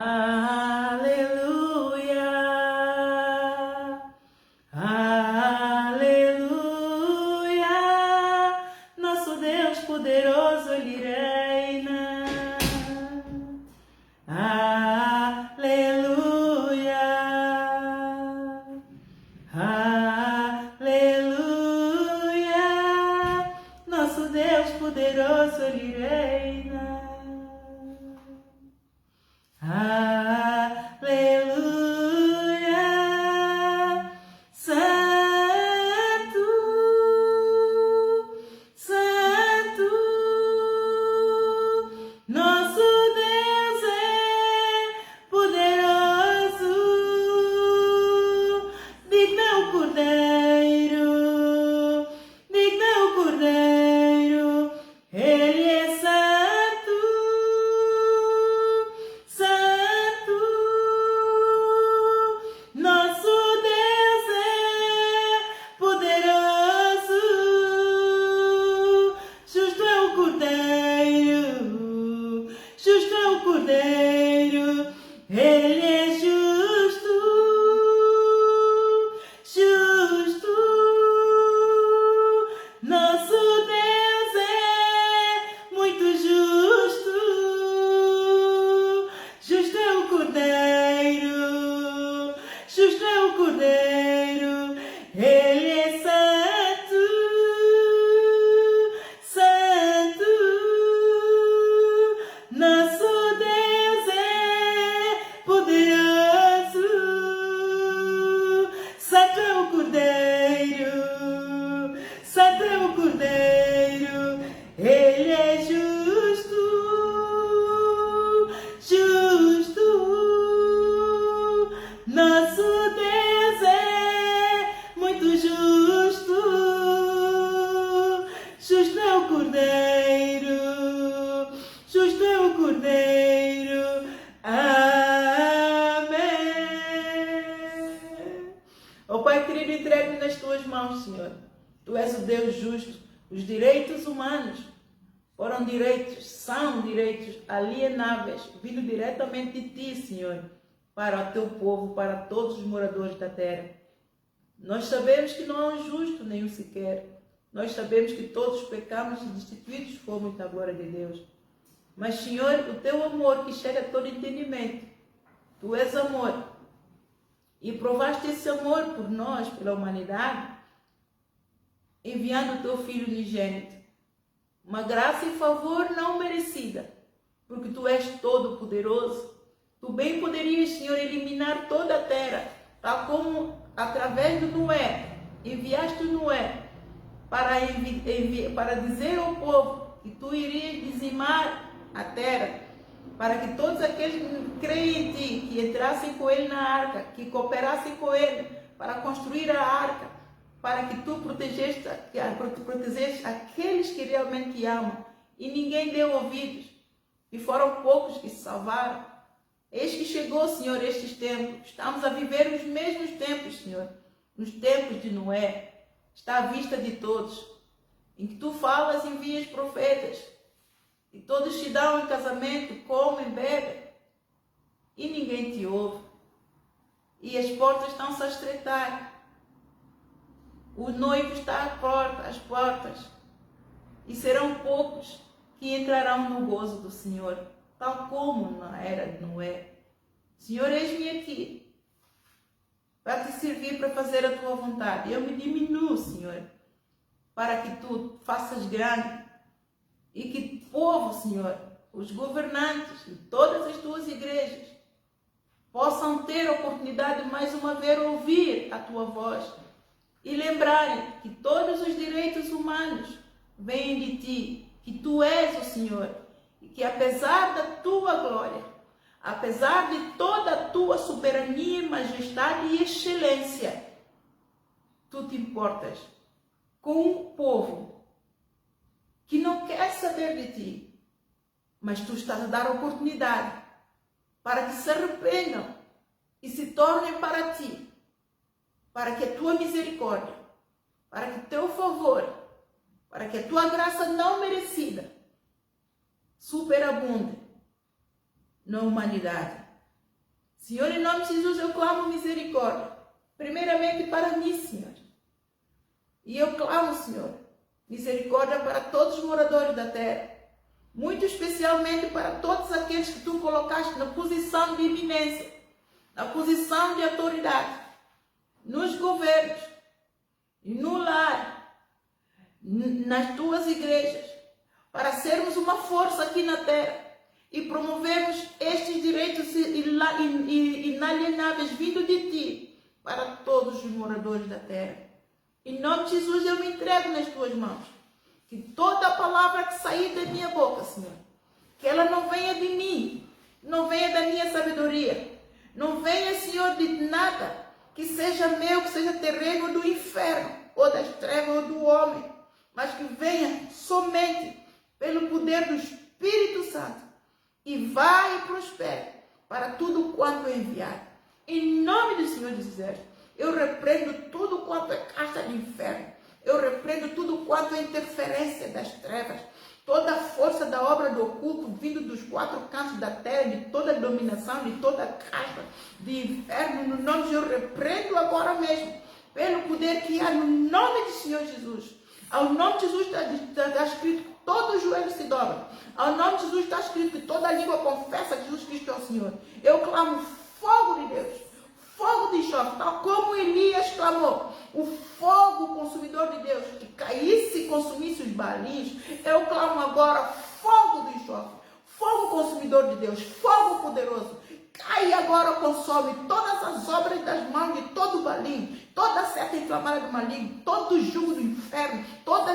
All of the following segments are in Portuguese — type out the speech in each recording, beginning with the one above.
Aleluia, aleluia, nosso Deus poderoso, Ele reina. Aleluia, aleluia, nosso Deus poderoso, Ele reina. Aleluia, Santo, Santo, nosso Deus é poderoso, digno é o Cordeiro, digno é o Cordeiro, Ele é santo, santo, nosso Deus é poderoso, justo é o Cordeiro, justo é o Cordeiro, Ele é justo, justo, nosso Deus é muito justo, justo é o Cordeiro, justo é o Cordeiro, Ele é santo, santo, nosso Deus é poderoso, santo é o Cordeiro, santo é o Cordeiro, Ele é justo, justo, nosso Deus é muito justo, justo é o Cordeiro, justo é o Cordeiro, amém. Ó Pai querido, entregue nas tuas mãos, Senhor. Tu és o Deus justo. Os direitos humanos foram direitos, são direitos alienáveis, vindo diretamente de Ti, Senhor, para o Teu povo, para todos os moradores da terra. Nós sabemos que não há um justo nenhum sequer. Nós sabemos que todos pecamos e destituídos fomos da glória de Deus. Mas, Senhor, o Teu amor que chega a todo entendimento, Tu és amor. E provaste esse amor por nós, pela humanidade, enviando o Teu Filho unigênito. Uma graça e favor não merecida, porque Tu és todo poderoso. Tu bem poderias, Senhor, eliminar toda a terra, tal como através do Noé, enviaste o Noé para dizer ao povo que Tu irias dizimar a terra, para que todos aqueles que creem em Ti, que entrassem com Ele na arca, que cooperassem com Ele para construir a arca, para que Tu protegesse aqueles que realmente Te amam. E ninguém deu ouvidos, e foram poucos que se salvaram. Eis que chegou, Senhor, estes tempos. Estamos a viver os mesmos tempos, Senhor. Nos tempos de Noé. Está à vista de todos. Em que Tu falas e envias profetas. E todos te dão em casamento, comem, bebem. E ninguém te ouve. E as portas estão-se a estreitar. O noivo está às portas. E serão poucos que entrarão no gozo do Senhor, tal como na era de Noé. Senhor, eis-me aqui, para Te servir, para fazer a Tua vontade. Eu me diminuo, Senhor, para que Tu faças grande. E que o povo, Senhor, os governantes e todas as Tuas igrejas, possam ter a oportunidade de mais uma vez ouvir a Tua voz. E lembrarem que todos os direitos humanos vêm de Ti, que Tu és o Senhor, e que apesar da Tua glória, apesar de toda a Tua soberania, majestade e excelência, Tu te importas com um povo que não quer saber de Ti, mas Tu estás a dar oportunidade para que se arrependam e se tornem para Ti, para que a Tua misericórdia, para que o Teu favor, para que a Tua graça não merecida superabunde na humanidade. Senhor, em nome de Jesus, eu clamo misericórdia. Primeiramente para mim, Senhor. E eu clamo, Senhor, misericórdia para todos os moradores da terra. Muito especialmente para todos aqueles que tu colocaste na posição de eminência, na posição de autoridade, nos governos, no lar, nas tuas igrejas, para sermos uma força aqui na terra e promovermos estes direitos inalienáveis vindo de ti para todos os moradores da terra. Em nome de Jesus, eu me entrego nas tuas mãos. Que toda a palavra que sair da minha boca, Senhor, que ela não venha de mim, não venha da minha sabedoria, não venha, Senhor, de nada que seja meu, que seja terreno do inferno, ou das trevas, ou do homem, mas que venha somente pelo poder do Espírito Santo e vá e prospere para tudo quanto é enviado. Em nome do Senhor dos Exércitos, eu repreendo tudo quanto é casta de inferno. Eu repreendo tudo quanto é interferência das trevas, toda a força da obra do oculto vindo dos quatro cantos da terra, de toda a dominação, de toda a casta de inferno, no nome de Jesus, eu repreendo agora mesmo, pelo poder que há no nome do Senhor Jesus. Ao nome de Jesus está escrito que todo joelho se dobra. Ao nome de Jesus está escrito que toda língua confessa que Jesus Cristo é o Senhor. Eu clamo fogo de Deus, fogo de enxofre, tal como Elias clamou, o fogo consumidor de Deus, que caísse e consumisse os balinhos. Eu clamo agora fogo do enxofre, fogo consumidor de Deus, fogo poderoso, cai agora, consome todas as obras das mãos de todo o balinho, toda a seta inflamada do maligno, todo o jugo do inferno, todo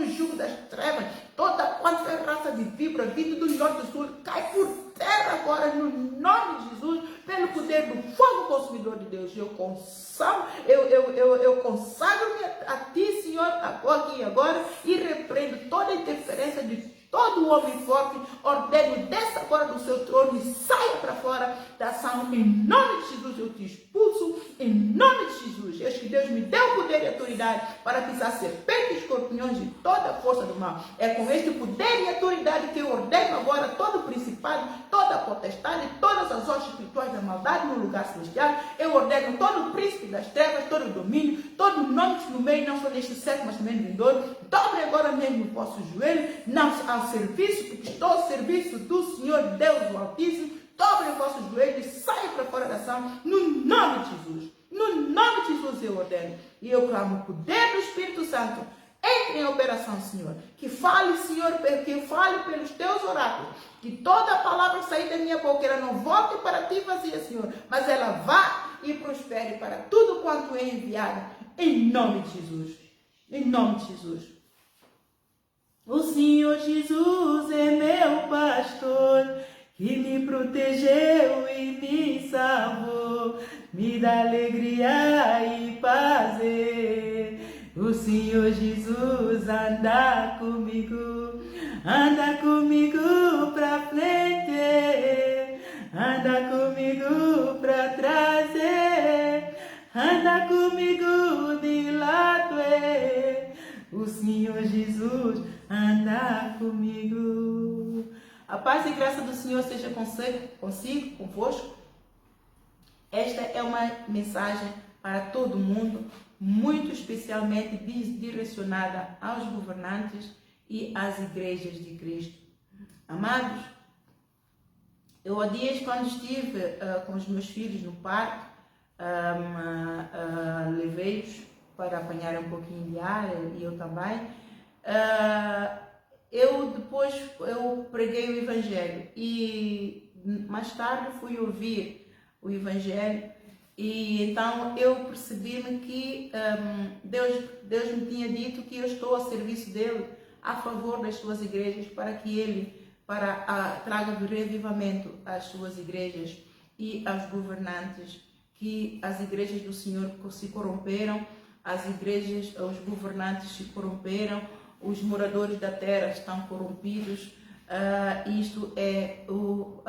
o jugo das trevas, toda quanta raça de víbora vindo do norte e do sul, cai por terra agora, no nome de Jesus, pelo poder do fogo consumidor de Deus. Eu consagro-me a ti, Senhor, aqui e agora, e repreendo toda a interferência de todo o homem forte. Ordeno, desça agora do seu trono e saia para fora da ação. Em nome de Jesus eu te expulso, em nome de Jesus. Eis que Deus me deu poder e autoridade para pisar serpentes e escorpiões de toda a força do mal. É com este poder e autoridade que eu ordeno agora todo o principado, toda a potestade, todas as hostes espirituais da maldade no lugar celestial. Eu ordeno todo o príncipe das trevas, todo o domínio, todo o nome que no meio, não só neste século, mas também no vindouro. Dobre agora mesmo o vosso joelho, não ao serviço, porque estou ao serviço do Senhor Deus o Altíssimo. Dobre o vosso joelho e saia para fora da ação, no nome de Jesus. No nome de Jesus eu ordeno. E eu clamo o poder do Espírito Santo. Entre em operação, Senhor. Que fale, Senhor, que fale pelos teus oráculos. Que toda a palavra que sair da minha boca, ela não volte para ti vazia, Senhor. Mas ela vá e prospere para tudo quanto é enviado. Em nome de Jesus. Em nome de Jesus. O Senhor Jesus é meu pastor, que me protegeu e me salvou, me dá alegria e paz. O Senhor Jesus anda comigo pra frente, anda comigo pra trás, anda comigo de lado. O Senhor Jesus anda comigo. A paz e graça do Senhor seja consigo, convosco. Esta é uma mensagem para todo mundo, muito especialmente direcionada aos governantes e às igrejas de Cristo. Amados, eu há dias, quando estive com os meus filhos no parque, levei-os para apanhar um pouquinho de ar, e eu também. Eu preguei o Evangelho e mais tarde fui ouvir o Evangelho, e então eu percebi-me que Deus me tinha dito que eu estou a serviço dele, a favor das suas igrejas, para que ele traga revivamento às suas igrejas e aos governantes, que as igrejas do Senhor se corromperam, os governantes se corromperam, os moradores da terra estão corrompidos. Isto é o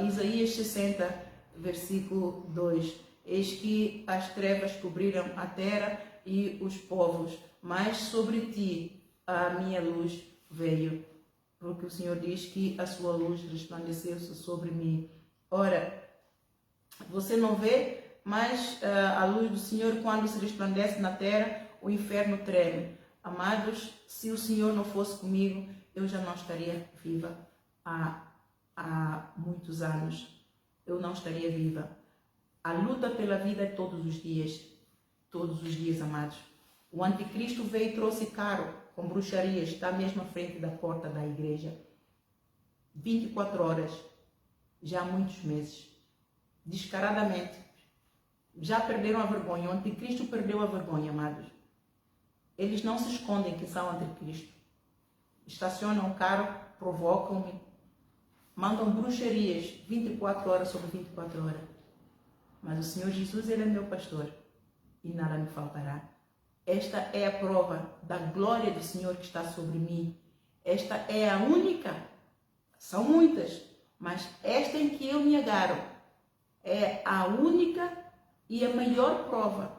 Isaías 60, versículo 2. Eis que as trevas cobriram a terra e os povos, mas sobre ti a minha luz veio. Porque o Senhor diz que a sua luz resplandeceu-se sobre mim. Ora, você não vê, mas a luz do Senhor, quando se resplandece na terra, o inferno treme. Amados, se o Senhor não fosse comigo, eu já não estaria viva há muitos anos. Eu não estaria viva. A luta pela vida é todos os dias, amados. O anticristo veio e trouxe caro, com bruxarias, está mesmo à frente da porta da igreja. 24 horas, já há muitos meses. Descaradamente. Já perderam a vergonha. O anticristo perdeu a vergonha, amados. Eles não se escondem que são anticristo. Estacionam o carro, provocam-me, mandam bruxarias 24 horas sobre 24 horas. Mas o Senhor Jesus, Ele é meu pastor e nada me faltará. Esta é a prova da glória do Senhor que está sobre mim. Esta é a única, são muitas, mas esta em que eu me agarro é a única e a maior prova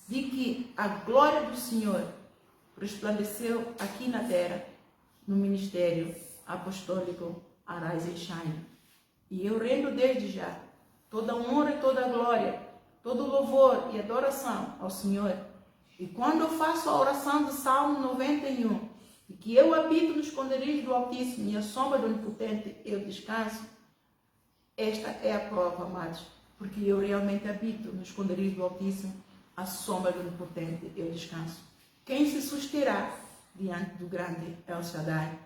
de que a glória do Senhor resplandeceu aqui na terra, no ministério apostólico Arise and Shine. E eu rendo desde já toda honra e toda glória, todo louvor e adoração ao Senhor. E quando eu faço a oração do Salmo 91, e que eu habito no esconderijo do Altíssimo e a sombra do Onipotente eu descanso, esta é a prova, amados, porque eu realmente habito no esconderijo do Altíssimo, a sombra do Onipotente eu descanso. Quem se susterá diante do grande El Shaddai?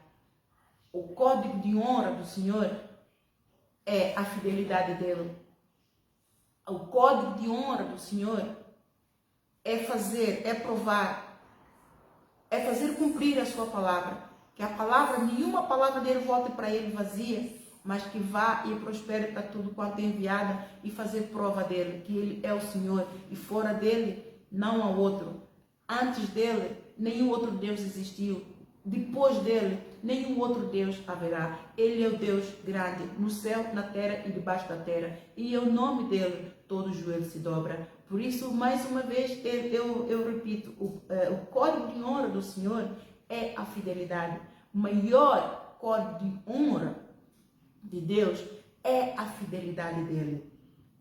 O código de honra do Senhor é a fidelidade dele. O código de honra do Senhor é fazer, é provar, é fazer cumprir a sua palavra. Que a palavra, nenhuma palavra dele volte para ele vazia, mas que vá e prospere para tudo quanto é enviada e fazer prova dele, que ele é o Senhor e fora dele não há outro. Antes dele, nenhum outro Deus existiu. Depois dele, nenhum outro Deus haverá. Ele é o Deus grande, no céu, na terra e debaixo da terra. E ao nome dele, todo joelho se dobra. Por isso, mais uma vez, eu repito, o código de honra do Senhor é a fidelidade. O maior código de honra de Deus é a fidelidade dele.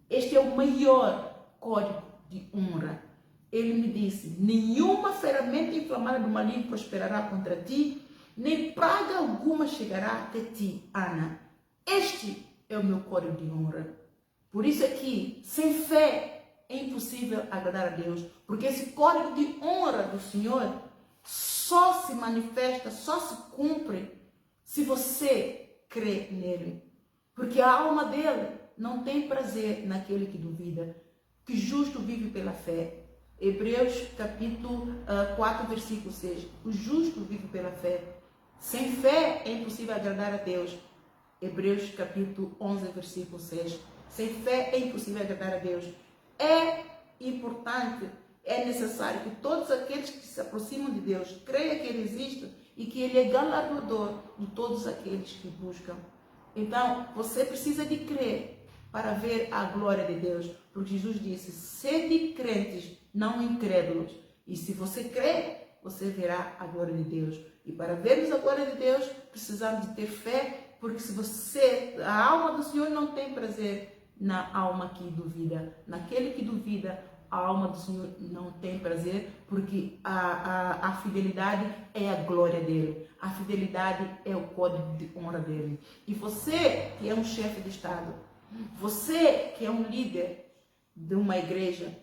Este é o maior código de honra. Ele me disse, nenhuma ferramenta inflamada do maligno prosperará contra ti, nem praga alguma chegará até ti, Ana. Este é o meu código de honra. Por isso aqui, sem fé, é impossível agradar a Deus, porque esse código de honra do Senhor só se manifesta, só se cumpre se você crê nele. Porque a alma dele não tem prazer naquele que duvida, que justo vive pela fé. Hebreus capítulo 4, versículo 6. O justo vive pela fé. Sem fé é impossível agradar a Deus. Hebreus capítulo 11, versículo 6. Sem fé é impossível agradar a Deus. É importante, é necessário que todos aqueles que se aproximam de Deus creiam que Ele existe e que Ele é galardoador de todos aqueles que buscam. Então, você precisa de crer para ver a glória de Deus. Porque Jesus disse, sede crentes, não incrédulos. E se você crer, você verá a glória de Deus. E para vermos a glória de Deus, precisamos de ter fé, porque a alma do Senhor não tem prazer na alma que duvida. Naquele que duvida, a alma do Senhor não tem prazer, porque a fidelidade é a glória dele. A fidelidade é o código de honra dele. E você, que é um chefe de Estado, você que é um líder de uma igreja,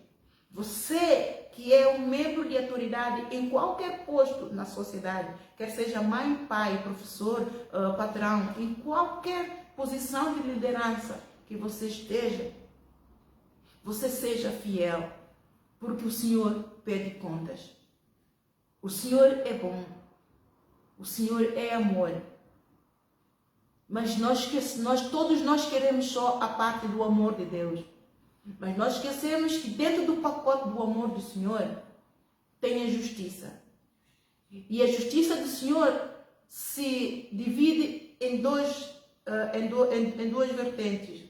você que é um membro de autoridade em qualquer posto na sociedade, quer seja mãe, pai, professor, patrão, em qualquer posição de liderança que você esteja, você seja fiel, porque o Senhor pede contas. O Senhor é bom, o Senhor é amor, mas todos nós queremos só a parte do amor de Deus. Mas nós esquecemos que dentro do pacote do amor do Senhor tem a justiça. E a justiça do Senhor se divide em duas vertentes.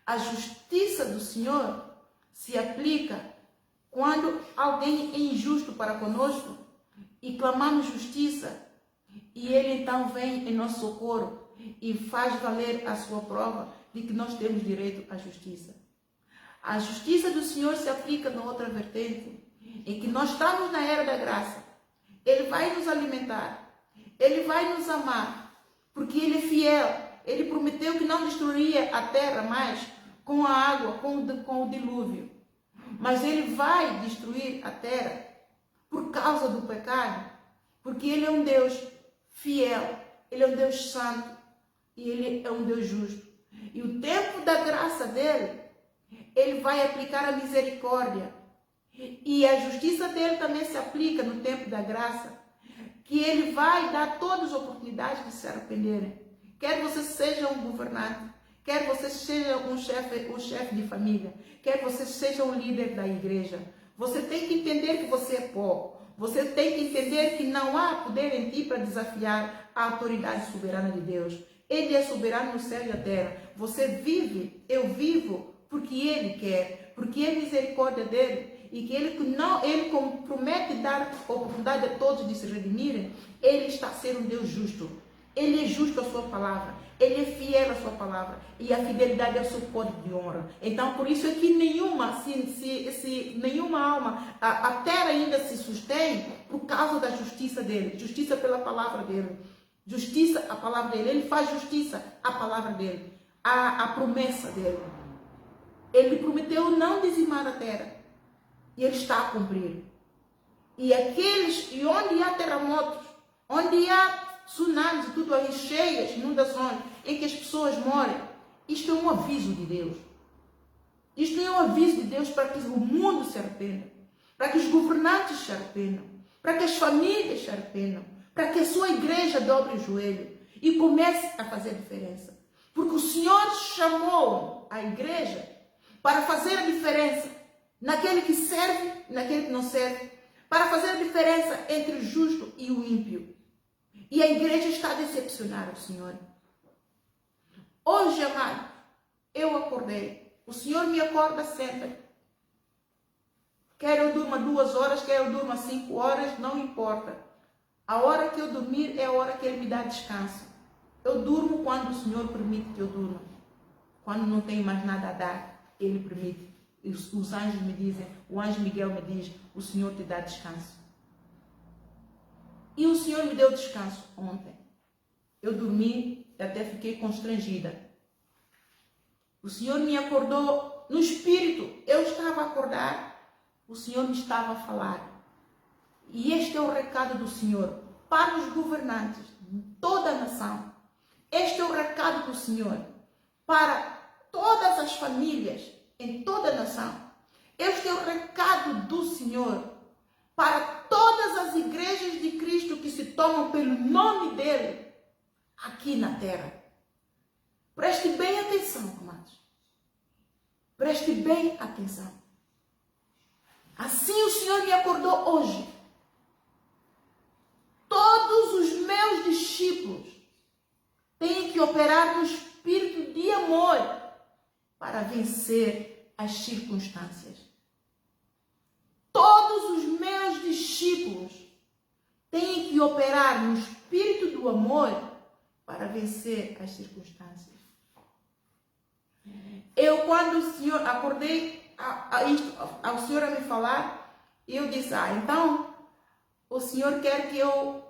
A justiça do Senhor se aplica quando alguém é injusto para conosco e clamamos justiça. E Ele então vem em nosso socorro e faz valer a sua prova de que nós temos direito à justiça. A justiça do Senhor se aplica na outra vertente, em que nós estamos na era da graça. Ele vai nos alimentar, Ele vai nos amar, porque Ele é fiel. Ele prometeu que não destruiria a terra mais com a água, com o dilúvio. Mas Ele vai destruir a terra por causa do pecado, porque Ele é um Deus fiel, Ele é um Deus santo e Ele é um Deus justo. E o tempo da graça dele, Ele vai aplicar a misericórdia. E a justiça dele também se aplica no tempo da graça, que Ele vai dar todas as oportunidades de se arrependerem. Quer você seja um governante, quer você seja um chefe de família, quer você seja um líder da igreja, você tem que entender que você é pó. Você tem que entender que não há poder em ti para desafiar a autoridade soberana de Deus. Ele é soberano no céu e na terra. Você vive, eu vivo, porque Ele quer, porque é misericórdia dele. E que Ele promete dar oportunidade a todos de se redimirem. Ele está sendo um Deus justo. Ele é justo à sua palavra. Ele é fiel à sua palavra. E a fidelidade é o seu código de honra. Então, por isso é que nenhuma alma, a terra ainda se sustém por causa da justiça dele. Justiça pela palavra dele. Justiça à palavra dele. Ele faz justiça à palavra dele. À promessa dele. Ele prometeu não dizimar a terra. E Ele está a cumprir. E onde há terremotos, onde há tsunamis e tudo aí, cheias, inundações, em que as pessoas morrem, isto é um aviso de Deus. Isto é um aviso de Deus para que o mundo se arrependa, para que os governantes se arrependam, para que as famílias se arrependam, para que a sua igreja dobre o joelho e comece a fazer diferença. Porque o Senhor chamou a igreja para fazer a diferença naquele que serve e naquele que não serve, para fazer a diferença entre o justo e o ímpio. E a igreja está a decepcionar o Senhor. Hoje, amado, eu acordei. O Senhor me acorda sempre. Quer eu durma 2 horas, quer eu durma 5 horas, não importa. A hora que eu dormir é a hora que Ele me dá descanso. Eu durmo quando o Senhor permite que eu durma. Quando não tenho mais nada a dar, Ele permite. Os anjos me dizem, o anjo Miguel me diz, o Senhor te dá descanso. E o Senhor me deu descanso ontem. Eu dormi e até fiquei constrangida. O Senhor me acordou no espírito. Eu estava a acordar, o Senhor me estava a falar. E este é o recado do Senhor para os governantes de toda a nação. Este é o recado do Senhor para todas as famílias em toda a nação. Este é o recado do Senhor para todas as igrejas de Cristo que se tomam pelo nome dele aqui na terra. Preste bem atenção, amados. Preste bem atenção. Assim o Senhor me acordou hoje. Todos os meus discípulos têm que operar no espírito de amor para vencer as circunstâncias. Todos os meus discípulos têm que operar no espírito do amor para vencer as circunstâncias. Eu, quando o Senhor, acordei ao Senhor a me falar, eu disse, então, o Senhor quer que eu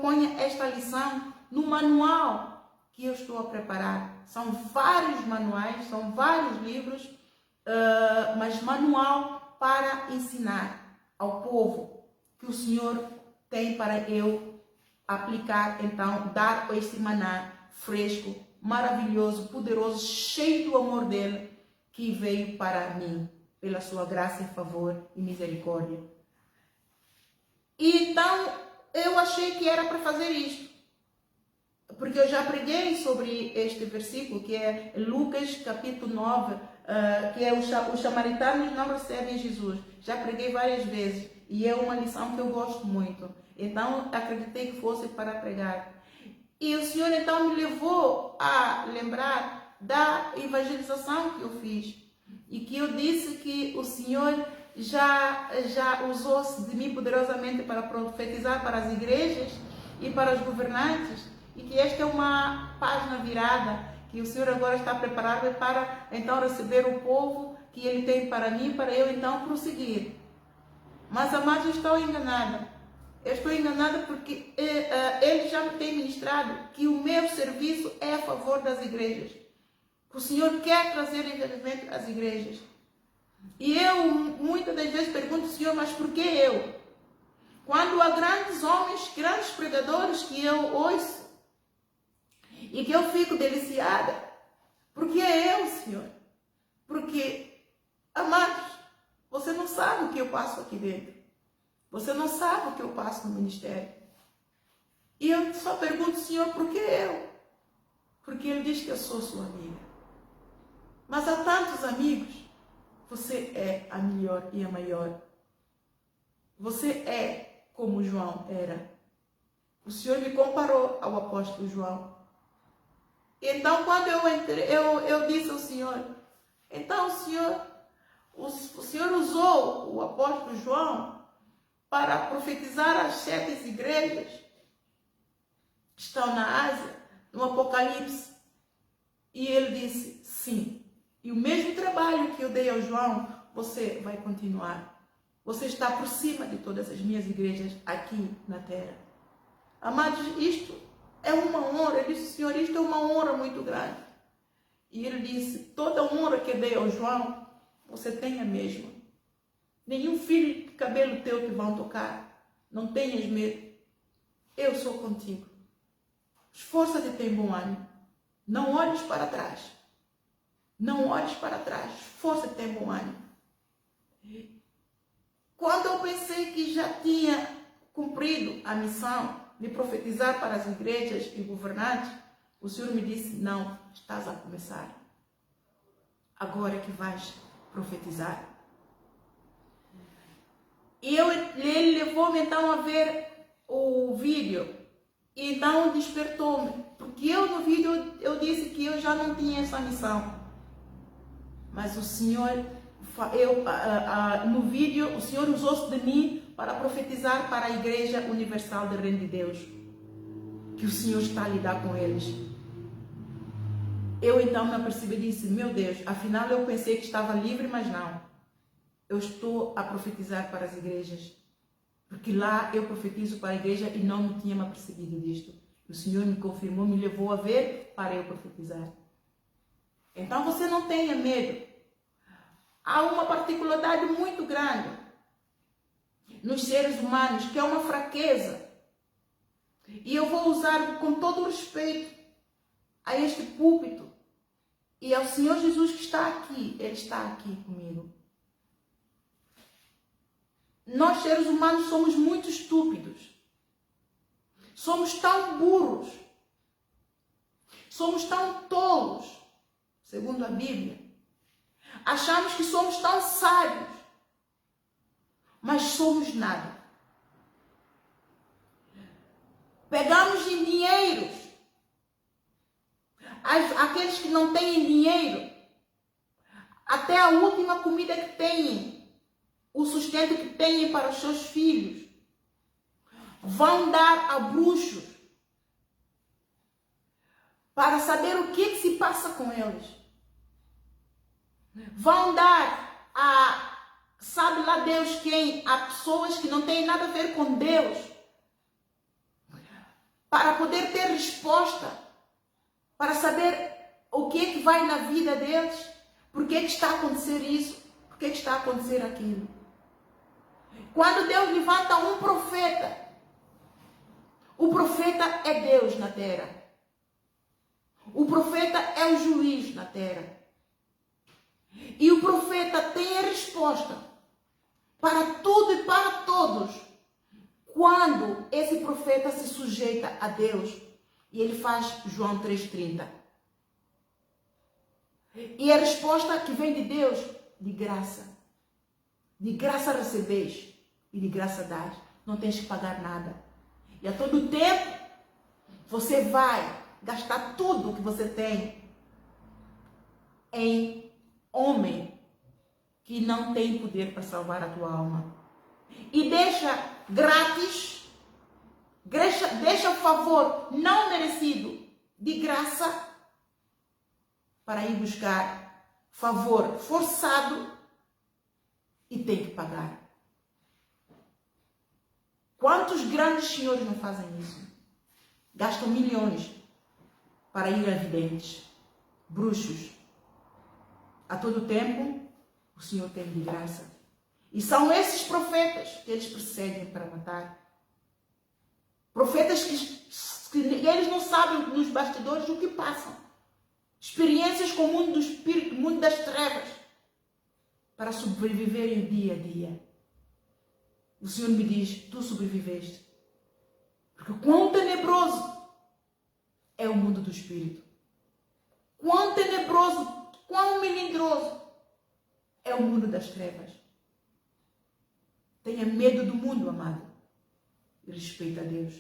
ponha esta lição no manual que eu estou a preparar. São vários manuais, são vários livros, mas manual para ensinar ao povo que o Senhor tem para eu aplicar, então, dar este maná fresco, maravilhoso, poderoso, cheio do amor dele, que veio para mim, pela sua graça e favor e misericórdia. E então, eu achei que era para fazer isto, porque eu já preguei sobre este versículo, que é Lucas capítulo 9, que é os samaritanos não recebem Jesus. Já preguei várias vezes, e é uma lição que eu gosto muito. Então, acreditei que fosse para pregar. E o Senhor, então, me levou a lembrar da evangelização que eu fiz. E que eu disse que o Senhor já usou-se de mim poderosamente para profetizar para as igrejas e para os governantes. E que esta é uma página virada, que o Senhor agora está preparado para então receber o povo que Ele tem para mim, para eu então prosseguir. Mas, amados, eu estou enganada. Eu estou enganada porque Ele já me tem ministrado que o meu serviço é a favor das igrejas. Que o Senhor quer trazer envolvimento às igrejas. E eu, muitas das vezes, pergunto ao Senhor, mas por que eu? Quando há grandes homens, grandes pregadores que eu ouço e que eu fico deliciada, por que eu, Senhor? Porque, amados, você não sabe o que eu passo aqui dentro. Você não sabe o que eu passo no ministério. E eu só pergunto, Senhor, por que eu? Porque Ele diz que eu sou sua amiga. Mas há tantos amigos. Você é a melhor e a maior. Você é como João era. O Senhor me comparou ao apóstolo João. Então, quando eu entrei, eu disse ao Senhor, então o Senhor usou o apóstolo João para profetizar as 7 igrejas que estão na Ásia, no Apocalipse. E ele disse, sim. E o mesmo trabalho que eu dei ao João, você vai continuar. Você está por cima de todas as minhas igrejas aqui na terra. Amados, isto é uma honra. Eu disse, Senhor, isto é uma honra muito grande. E ele disse, toda a honra que eu dei ao João, você tem a mesma. Nenhum filho de cabelo teu te vão tocar. Não tenhas medo. Eu sou contigo. Esforça-te e tem bom ânimo. Não olhes para trás. Não olhes para trás. Força e tem bom ânimo. Quando eu pensei que já tinha cumprido a missão de profetizar para as igrejas e governantes, o Senhor me disse, não, estás a começar. Agora é que vais profetizar. E ele levou-me então a ver o vídeo. E então despertou-me. Porque eu no vídeo eu disse que eu já não tinha essa missão. Mas o Senhor, no vídeo, o Senhor usou-se de mim para profetizar para a Igreja Universal do Reino de Deus. Que o Senhor está a lidar com eles. Eu então me apercebi e disse, meu Deus, afinal eu pensei que estava livre, mas não. Eu estou a profetizar para as igrejas. Porque lá eu profetizo para a igreja e não me tinha me apercebido disto. O Senhor me confirmou, me levou a ver para eu profetizar. Então você não tenha medo. Há uma particularidade muito grande nos seres humanos, que é uma fraqueza. E eu vou usar com todo o respeito a este púlpito e ao Senhor Jesus que está aqui. Ele está aqui comigo. Nós seres humanos somos muito estúpidos. Somos tão burros. Somos tão tolos, segundo a Bíblia. Achamos que somos tão sábios, mas somos nada. Pegamos em dinheiros, aqueles que não têm dinheiro, até a última comida que têm, o sustento que têm para os seus filhos, vão dar a bruxos para saber o que se passa com eles. Vão dar a, sabe lá Deus quem, a pessoas que não têm nada a ver com Deus, para poder ter resposta, para saber o que é que vai na vida deles, por que está a acontecer isso, por que está a acontecer aquilo. Quando Deus levanta um profeta, o profeta é Deus na terra. O profeta é o juiz na terra. E o profeta tem a resposta para tudo e para todos quando esse profeta se sujeita a Deus e ele faz João 3,30. E a resposta que vem de Deus, de graça recebeis e de graça dás, não tens que pagar nada. E a todo tempo você vai gastar tudo que você tem em homem que não tem poder para salvar a tua alma. E deixa grátis, deixa o favor não merecido, de graça, para ir buscar favor forçado e tem que pagar. Quantos grandes senhores não fazem isso? Gastam milhões para ir a videntes, bruxos. A todo tempo, o Senhor tem de graça. E são esses profetas que eles perseguem para matar. Profetas que eles não sabem nos bastidores o que passam. Experiências com o mundo do espírito, o mundo das trevas, para sobreviverem dia a dia. O Senhor me diz, tu sobreviveste. Porque quão tenebroso é o mundo do espírito. Quão tenebroso, quão melindroso é o mundo das trevas. Tenha medo do mundo, amado, e respeita a Deus.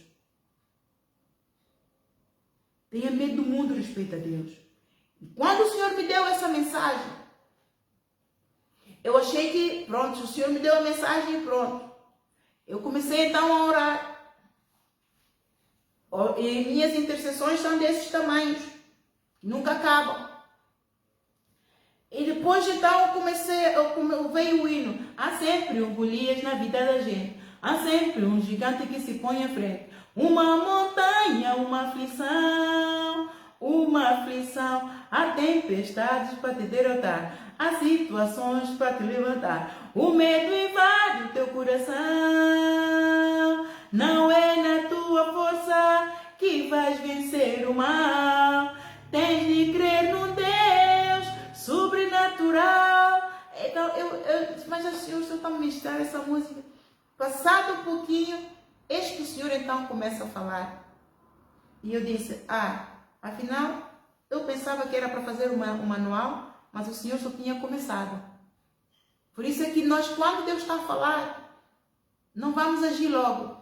Tenha medo do mundo e respeita a Deus. E quando o Senhor me deu essa mensagem, eu achei que, pronto, o Senhor me deu a mensagem e pronto. Eu comecei então a orar. E minhas intercessões são desses tamanhos. Nunca acabam. E depois então veio o hino. Há sempre um Golias na vida da gente. Há sempre um gigante que se põe à frente. Uma montanha, uma aflição. Há tempestades para te derrotar. Há situações para te levantar. O medo invade o teu coração. Não é na tua força que vais vencer o mal. Tens de crer num Deus sobrenatural. Então, mas o Senhor está a ministrar essa música. Passado um pouquinho, eis que o Senhor então começa a falar. E eu disse, afinal, eu pensava que era para fazer um manual, mas o Senhor só tinha começado. Por isso é que nós, quando Deus está a falar, não vamos agir logo.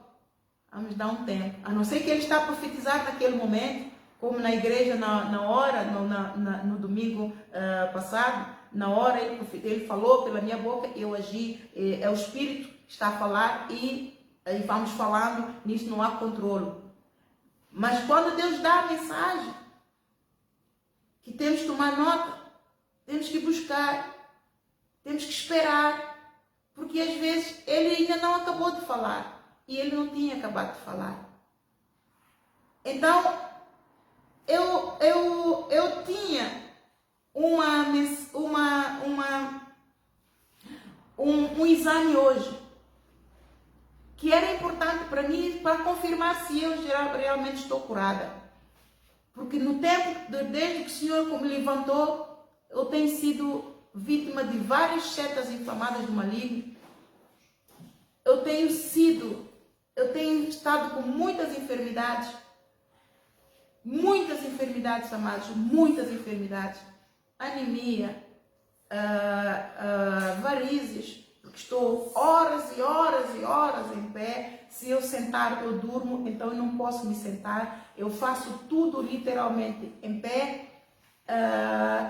Vamos dar um tempo. A não ser que Ele está a profetizar naquele momento, como na igreja, no domingo passado, na hora ele falou pela minha boca, eu agi, é o Espírito que está a falar e vamos falando, nisso não há controle. Mas quando Deus dá a mensagem, que temos que tomar nota, temos que buscar, temos que esperar, porque às vezes Ele ainda não acabou de falar. E ele não tinha acabado de falar. Então, eu tinha um exame hoje, que era importante para mim, para confirmar se eu realmente estou curada. Porque no tempo, desde que o Senhor me levantou, eu tenho sido vítima de várias setas inflamadas do maligno. Eu tenho estado com muitas enfermidades, amados, muitas enfermidades, anemia, varizes, porque estou horas e horas e horas em pé. Se eu sentar, eu durmo, então eu não posso me sentar, eu faço tudo literalmente em pé.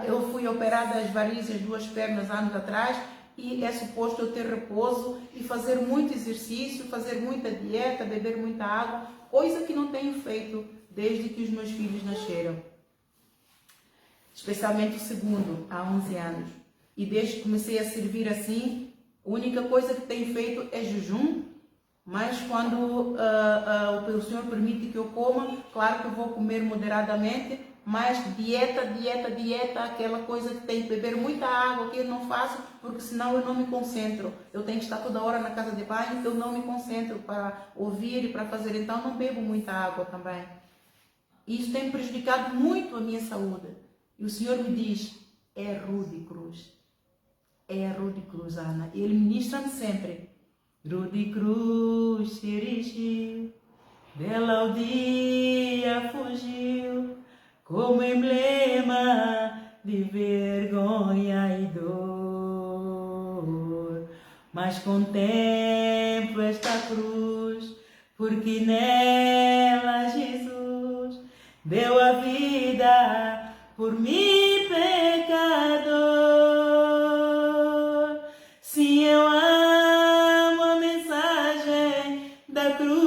Eu fui operada das varizes, 2 pernas anos atrás, e é suposto eu ter repouso e fazer muito exercício, fazer muita dieta, beber muita água, coisa que não tenho feito desde que os meus filhos nasceram. Especialmente o segundo, há 11 anos. E desde que comecei a servir assim, a única coisa que tenho feito é jejum, mas quando o Senhor permite que eu coma, claro que eu vou comer moderadamente, mas dieta, aquela coisa que tem que beber muita água, que eu não faço, porque senão eu não me concentro. Eu tenho que estar toda hora na casa de banho, eu não me concentro para ouvir e para fazer, então não bebo muita água também. Isso tem prejudicado muito a minha saúde. E o Senhor me diz, é rude cruz. É rude cruz, Ana. E Ele ministra-me sempre. Rude cruz se erigiu, dela o dia fugiu, como emblema de vergonha e dor. Mas contemplo esta cruz, porque nela Jesus deu a vida por mim, pecador. Sim, eu amo a mensagem da cruz,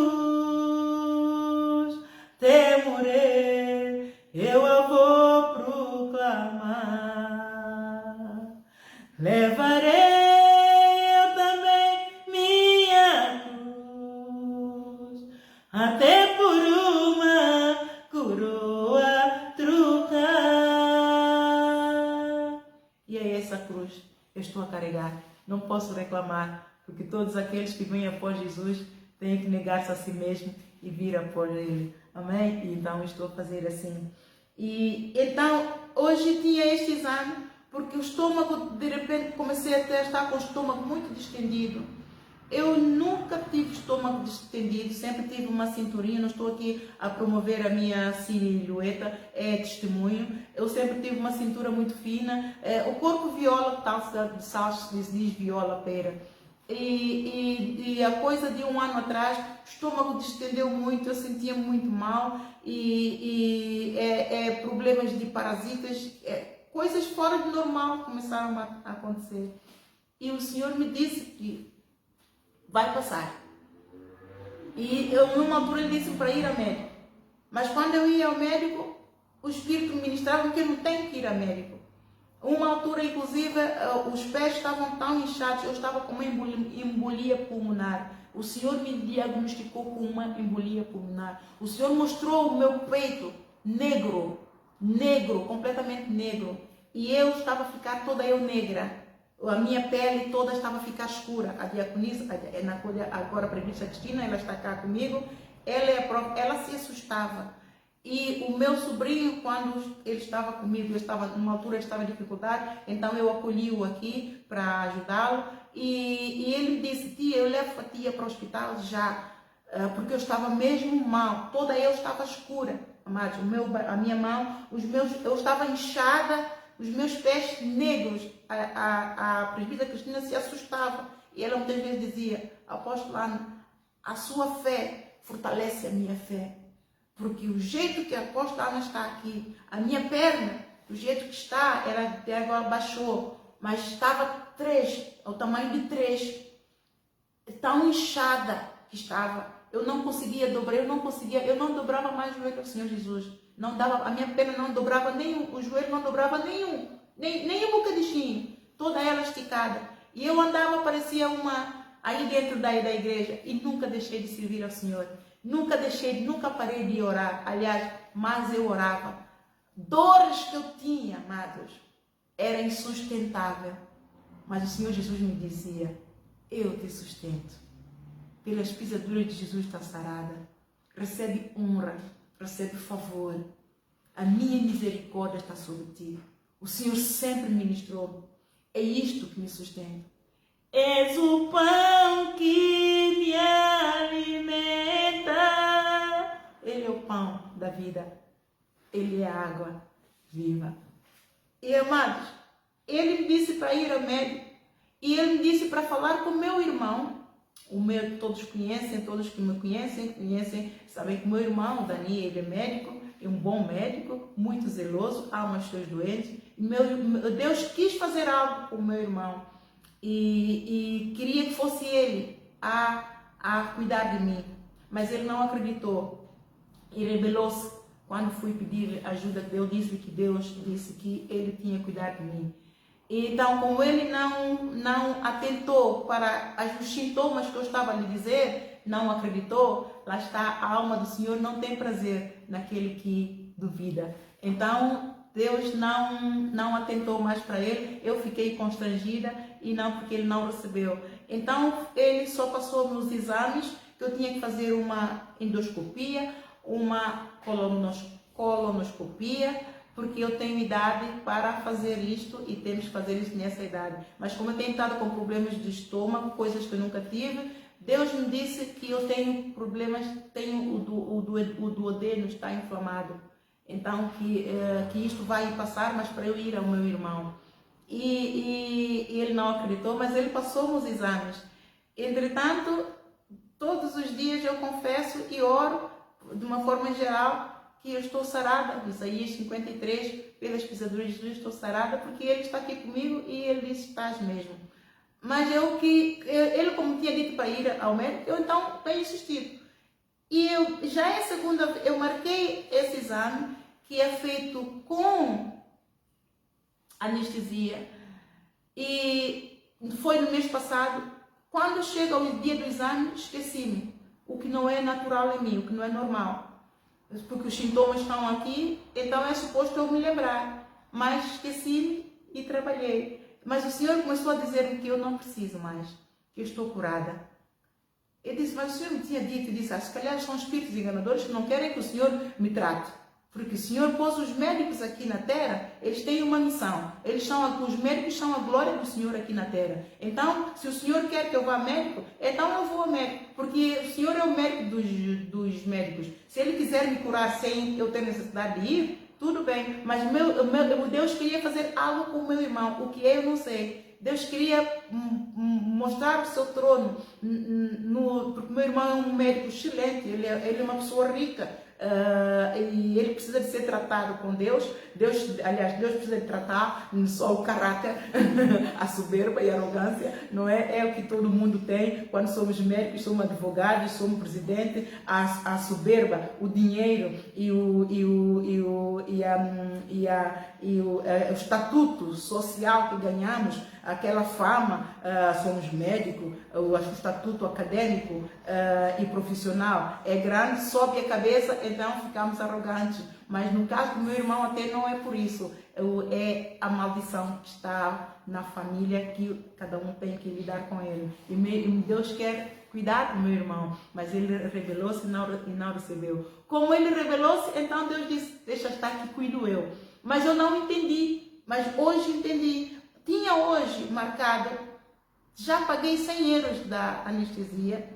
até morrer eu a vou proclamar. levarei eu também minha cruz, até por uma coroa trocar. E é essa cruz que eu estou a carregar. Não posso reclamar, porque todos aqueles que vêm após Jesus têm que negar-se a si mesmo e vir após Ele. Amém? E então estou a fazer assim. E então, hoje tinha este exame, porque o estômago, de repente, comecei a estar com o estômago muito distendido. Eu nunca tive estômago distendido, sempre tive uma cinturinha. Não estou aqui a promover a minha silhueta, é testemunho. Eu sempre tive uma cintura muito fina. O corpo viola, tal se diz viola pera. E a coisa de um ano atrás, o estômago distendeu muito, eu sentia muito mal. Problemas de parasitas, coisas fora do normal começaram a acontecer. E o Senhor me disse que vai passar. E eu, numa altura, ele disse para ir ao médico. Mas quando eu ia ao médico, o Espírito me ministrava que eu não tenho que ir ao médico. Uma altura, inclusive, os pés estavam tão inchados, eu estava com uma embolia pulmonar. O Senhor me diagnosticou com uma embolia pulmonar. O Senhor mostrou o meu peito negro, completamente negro. E eu estava a ficar toda eu negra. A minha pele toda estava a ficar escura. A diaconisa, agora a presbítera Cristina, ela está cá comigo, ela se assustava. E o meu sobrinho, quando ele estava comigo, numa altura ele estava em dificuldade, então eu acolhi-o aqui para ajudá-lo. E ele me disse: tia, eu levo a tia para o hospital já, porque eu estava mesmo mal, toda eu estava escura, amados, a minha mão, eu estava inchada, os meus pés negros. A presbítera Cristina se assustava e ela muitas vezes dizia: apóstolo Ana, a sua fé fortalece a minha fé, porque o jeito que a apóstola Ana está aqui, a minha perna, o jeito que está, ela até agora baixou, mas estava 3, ao tamanho de 3, tão inchada que estava. Eu não conseguia dobrar, eu não dobrava mais o joelho do Senhor Jesus. Não dava, a minha perna não dobrava nenhum, o joelho não dobrava nenhum, nem um bocadinho, toda ela esticada. E eu andava, parecia uma, aí dentro da igreja, e nunca deixei de servir ao Senhor. Nunca parei de orar. Aliás, mas eu orava. Dores que eu tinha, amados, era insustentável. Mas o Senhor Jesus me dizia: eu te sustento. Pelas pisaduras de Jesus está sarada. Recebe honra, recebe favor. A minha misericórdia está sobre ti. O Senhor sempre ministrou. É isto que me sustenta. És o pão que me alimenta. Ele é o pão da vida. Ele é a água viva. E, amados, ele me disse para ir ao médico. E ele me disse para falar com o meu irmão. Todos conhecem, todos que me conhecem, sabem que o meu irmão, Dani, ele é médico, é um bom médico, muito zeloso, ama os seus doentes. Deus quis fazer algo com o meu irmão. E queria que fosse ele a cuidar de mim, mas ele não acreditou e rebelou-se. Quando fui pedir ajuda, Deus disse que que ele tinha cuidado de mim. Então, como ele não atentou para os sintomas que eu estava a lhe dizer, não acreditou, lá está, a alma do Senhor não tem prazer naquele que duvida. Então, Deus não atentou mais para ele, eu fiquei constrangida e não, porque ele não recebeu. Então, ele só passou nos exames, que eu tinha que fazer uma endoscopia, uma colonoscopia, porque eu tenho idade para fazer isto e temos que fazer isso nessa idade. Mas como eu tenho estado com problemas de estômago, coisas que eu nunca tive, Deus me disse que eu tenho problemas, o duodeno está inflamado. Então, que isto vai passar, mas para eu ir ao meu irmão. E ele não acreditou, mas ele passou nos exames. Entretanto, todos os dias eu confesso e oro, de uma forma geral, que eu estou sarada. Isaías 53, pelas pisaduras de Jesus estou sarada, porque ele está aqui comigo e ele disse: estás mesmo. Mas ele, como tinha dito para ir ao médico, eu então tenho insistido. E já é a segunda, eu marquei esse exame, que é feito com anestesia. E foi no mês passado, quando chega o dia do exame, esqueci-me. O que não é natural em mim, o que não é normal. Porque os sintomas estão aqui, então é suposto eu me lembrar. Mas esqueci-me e trabalhei. Mas o Senhor começou a dizer-me que eu não preciso mais, que eu estou curada. Eu disse, mas o Senhor me tinha dito, disse, se calhar são espíritos enganadores que não querem que o Senhor me trate. Porque o Senhor pôs os médicos aqui na terra, eles têm uma missão. Os médicos são a glória do Senhor aqui na terra. Então, se o Senhor quer que eu vá a médico, então eu vou a médico. Porque o Senhor é o médico dos médicos. Se Ele quiser me curar sem eu ter necessidade de ir, tudo bem. Mas Deus queria fazer algo com o meu irmão, o que eu não sei. Deus queria mostrar o seu trono. Porque meu irmão é um médico excelente, ele é uma pessoa rica. E ele precisa de ser tratado com Deus. Deus precisa de tratar só o caráter, a soberba e a arrogância, não é? É o que todo mundo tem quando somos médicos, somos advogados, somos presidente. A soberba, o dinheiro e o estatuto social que ganhamos, aquela fama, somos médicos, o estatuto acadêmico e profissional é grande, sobe a cabeça, então ficamos arrogantes. Mas no caso do meu irmão até não é por isso, é a maldição que está na família, que cada um tem que lidar com ele. E Deus quer cuidar do meu irmão, mas ele rebelou-se e não recebeu. Como ele rebelou-se, então Deus disse, deixa estar que cuido eu. Mas eu não entendi, mas hoje entendi. Tinha hoje marcado, já paguei 100 euros da anestesia,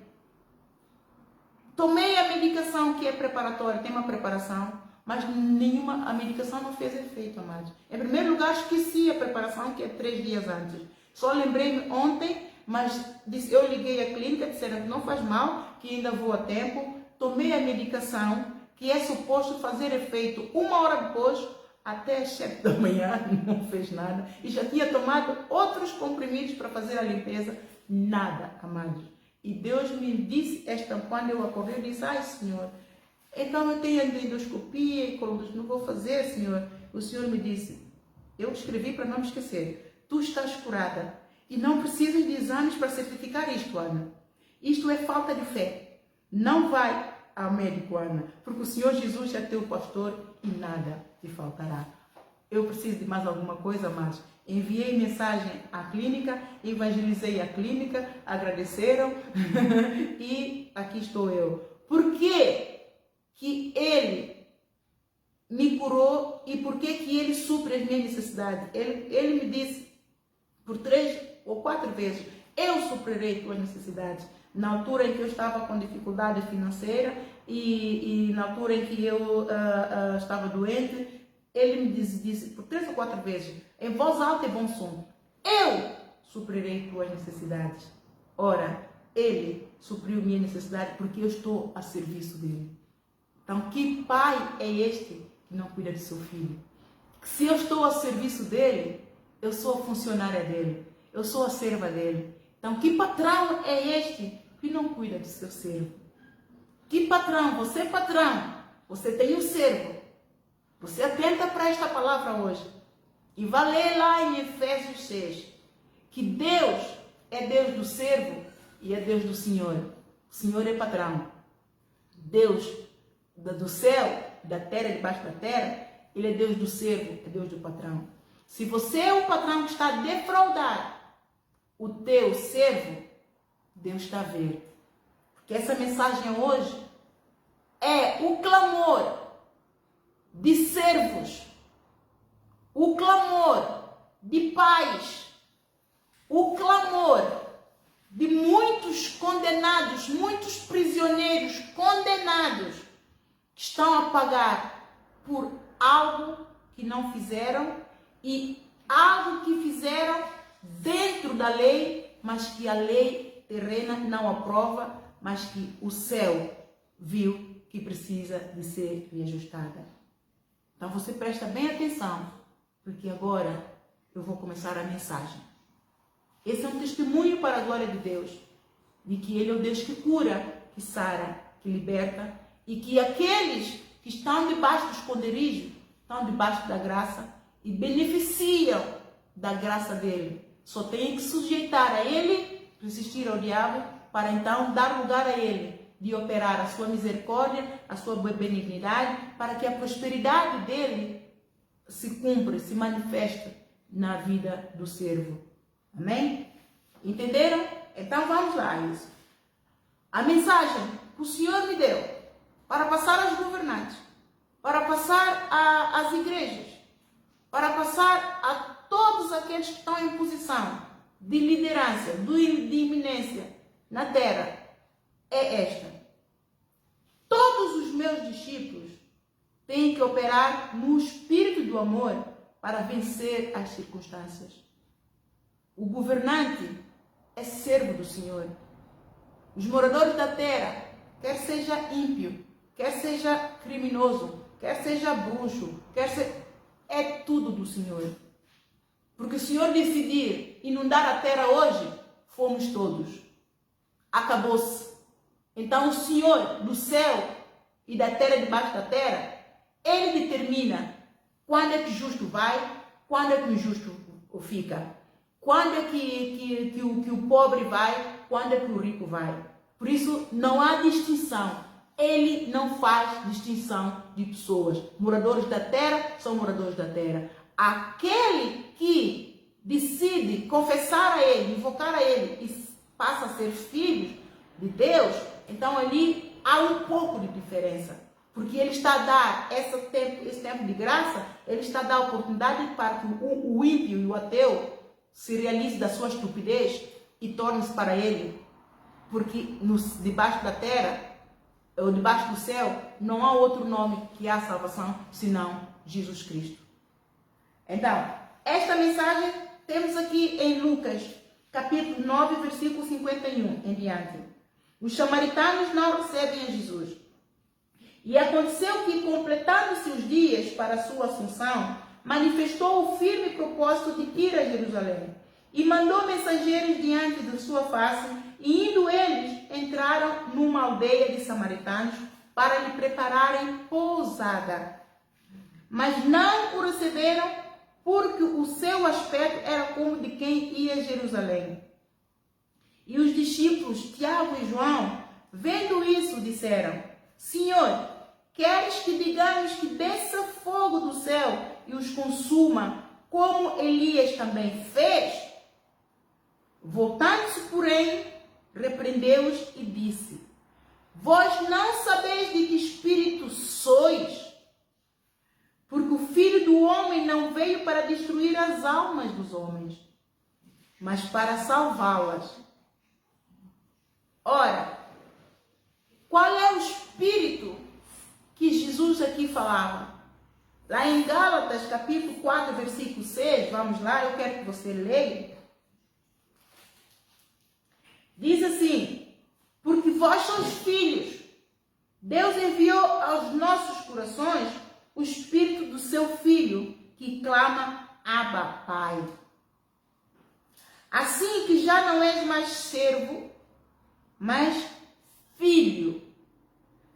tomei a medicação que é preparatória, tem uma preparação, mas a medicação não fez efeito, amados. Em primeiro lugar, esqueci a preparação, que é 3 dias antes. Só lembrei-me ontem, mas eu liguei à clínica, disseram que não faz mal, que ainda vou a tempo. Tomei a medicação, que é suposto fazer efeito 1 hora depois, até às 7 da manhã, não fez nada. E já tinha tomado outros comprimidos para fazer a limpeza, nada, amados. E Deus me disse, quando eu acordei, eu disse, ai Senhor, então eu tenho endoscopia e colonoscopia, não vou fazer, Senhor. O Senhor me disse, eu escrevi para não me esquecer, tu estás curada e não precisas de exames para certificar isto, Ana. Isto é falta de fé. Não vai ao médico, Ana, porque o Senhor Jesus é teu pastor e nada te faltará. Eu preciso de mais alguma coisa, mas enviei mensagem à clínica, evangelizei a clínica, agradeceram e aqui estou eu. Por que que Ele me curou e por que que Ele supre as minhas necessidades? Ele me disse por 3 ou 4 vezes, eu suprirei tuas necessidades. Na altura em que eu estava com dificuldade financeira e na altura em que eu estava doente, ele me disse por 3 ou 4 vezes, em voz alta e bom som, eu suprirei tuas necessidades. Ora, Ele supriu minha necessidade porque eu estou a serviço dele. Então, que pai é este que não cuida de seu filho? Se eu estou a serviço dele, eu sou a funcionária dele, eu sou a serva dele. Então, que patrão é este que não cuida de seu servo? Que patrão? Você tem um servo. Você atenta para esta palavra hoje. E vai ler lá em Efésios 6, que Deus é Deus do servo e é Deus do Senhor. O Senhor é patrão. Deus do céu, da terra, debaixo da terra, Ele é Deus do servo, é Deus do patrão. Se você é o patrão que está a defraudar o teu servo, Deus está a ver. Porque essa mensagem hoje é o clamor de servos, o clamor de pais, o clamor de muitos condenados, muitos prisioneiros condenados que estão a pagar por algo que não fizeram e algo que fizeram dentro da lei, mas que a lei terrena não aprova, mas que o céu viu que precisa de ser reajustada. Então você presta bem atenção, porque agora eu vou começar a mensagem. Esse é um testemunho para a glória de Deus, de que Ele é o Deus que cura, que sara, que liberta, e que aqueles que estão debaixo do esconderijo, estão debaixo da graça e beneficiam da graça dele. Só têm que sujeitar a ele, resistir ao diabo, para então dar lugar a ele de operar a sua misericórdia, a sua benignidade, para que a prosperidade dele se cumpra, se manifeste na vida do servo. Amém? Entenderam? Então vamos lá, isso. A mensagem que o Senhor me deu para passar aos governantes, para passar às igrejas, para passar a todos aqueles que estão em posição de liderança, de iminência na terra, é esta. Todos os meus discípulos têm que operar no espírito do amor para vencer as circunstâncias. O governante é servo do Senhor. Os moradores da terra, quer seja ímpio, quer seja criminoso, quer seja bruxo, é tudo do Senhor. Porque o Senhor decidir inundar a terra hoje, fomos todos. Acabou-se. Então o Senhor do céu e da terra debaixo da terra, Ele determina quando é que o justo vai, quando é que o injusto fica. Quando é que o pobre vai, quando é que o rico vai. Por isso não há distinção. Ele não faz distinção de pessoas. Moradores da terra são moradores da terra. Aquele que decide confessar a Ele, invocar a Ele e passa a ser filho de Deus, então ali há um pouco de diferença. Porque Ele está a dar esse tempo de graça, Ele está a dar a oportunidade para que o ímpio e o ateu se realize da sua estupidez e torne-se para Ele. Porque debaixo da terra, ou debaixo do céu, não há outro nome que há salvação, senão Jesus Cristo. Então, esta mensagem temos aqui em Lucas, capítulo 9, versículo 51 em diante. Os samaritanos não recebem a Jesus. E aconteceu que, completando-se os dias para a sua assunção, manifestou o firme propósito de ir a Jerusalém. E mandou mensageiros diante de sua face, e indo eles, entraram numa aldeia de samaritanos para lhe prepararem pousada. Mas não o receberam, porque o seu aspecto era como de quem ia a Jerusalém. E os discípulos, Tiago e João, vendo isso, disseram: Senhor, queres que digamos que desça fogo do céu e os consuma, como Elias também fez? Voltando-se, porém, repreendeu-os e disse: Vós não sabeis de que espírito sois? Porque o Filho do Homem não veio para destruir as almas dos homens, mas para salvá-las. Ora, qual é o espírito que Jesus aqui falava? Lá em Gálatas, capítulo 4, versículo 6, vamos lá, eu quero que você leia. Diz assim: porque vós sois filhos, Deus enviou aos nossos corações o espírito do seu Filho, que clama: Abba, Pai. Assim que já não és mais servo, mas filho.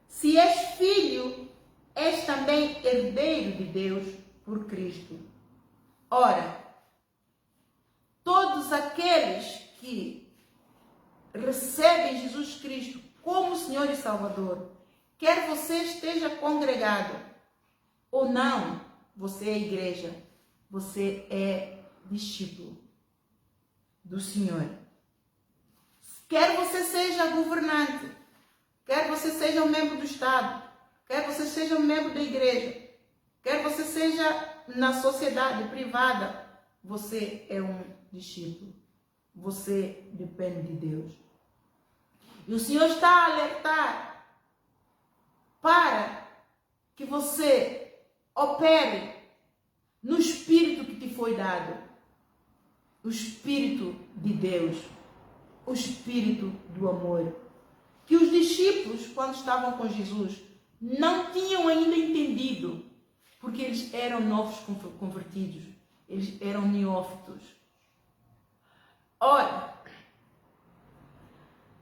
Se és filho, és também herdeiro de Deus por Cristo. Ora, todos aqueles que recebem Jesus Cristo como Senhor e Salvador, quer você esteja congregado ou não, você é igreja, você é discípulo do Senhor. Quer você seja governante, quer você seja um membro do Estado, quer você seja um membro da igreja, quer você seja na sociedade privada, você é um discípulo. Você depende de Deus. E o Senhor está a alertar para que você opere no Espírito que te foi dado. O Espírito de Deus. O Espírito do amor. Que os discípulos, quando estavam com Jesus, não tinham ainda entendido. Porque eles eram novos convertidos. Eles eram neófitos. Ora,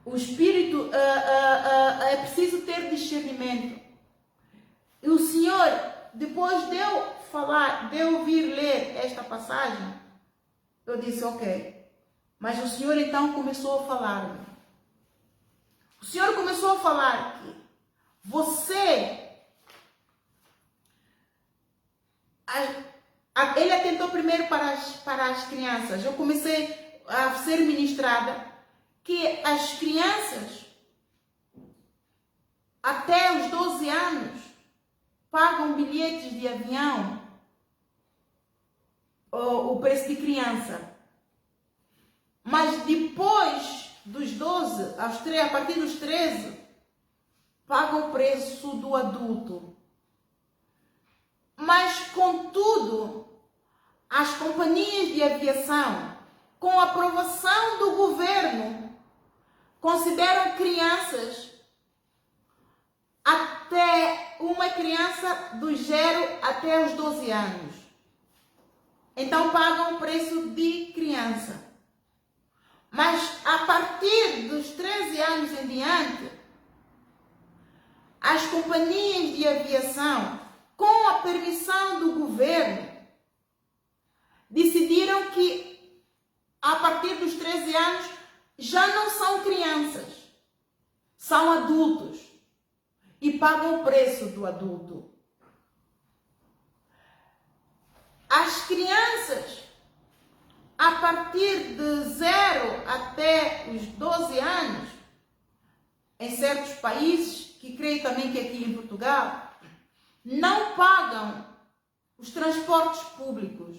o Espírito é preciso ter discernimento. E o Senhor, depois de eu ouvir ler esta passagem, eu disse: ok, Mas o Senhor então começou a falar-me. O Senhor começou a falar que ele atentou primeiro para as crianças. Eu comecei a ser ministrada que as crianças até os 12 anos pagam bilhetes de avião, o preço de criança. Mas depois dos 12, a partir dos 13, pagam o preço do adulto. Mas, contudo, as companhias de aviação, com a aprovação do governo, consideram crianças até uma criança do 0 até os 12 anos. Então pagam o preço de criança. Mas a partir dos 13 anos em diante, as companhias de aviação, com a permissão do governo, decidiram que a partir dos 13 anos já não são crianças, são adultos e pagam o preço do adulto. As crianças, a partir de 0 até os 12 anos, em certos países, que creio também que aqui em Portugal, não pagam os transportes públicos.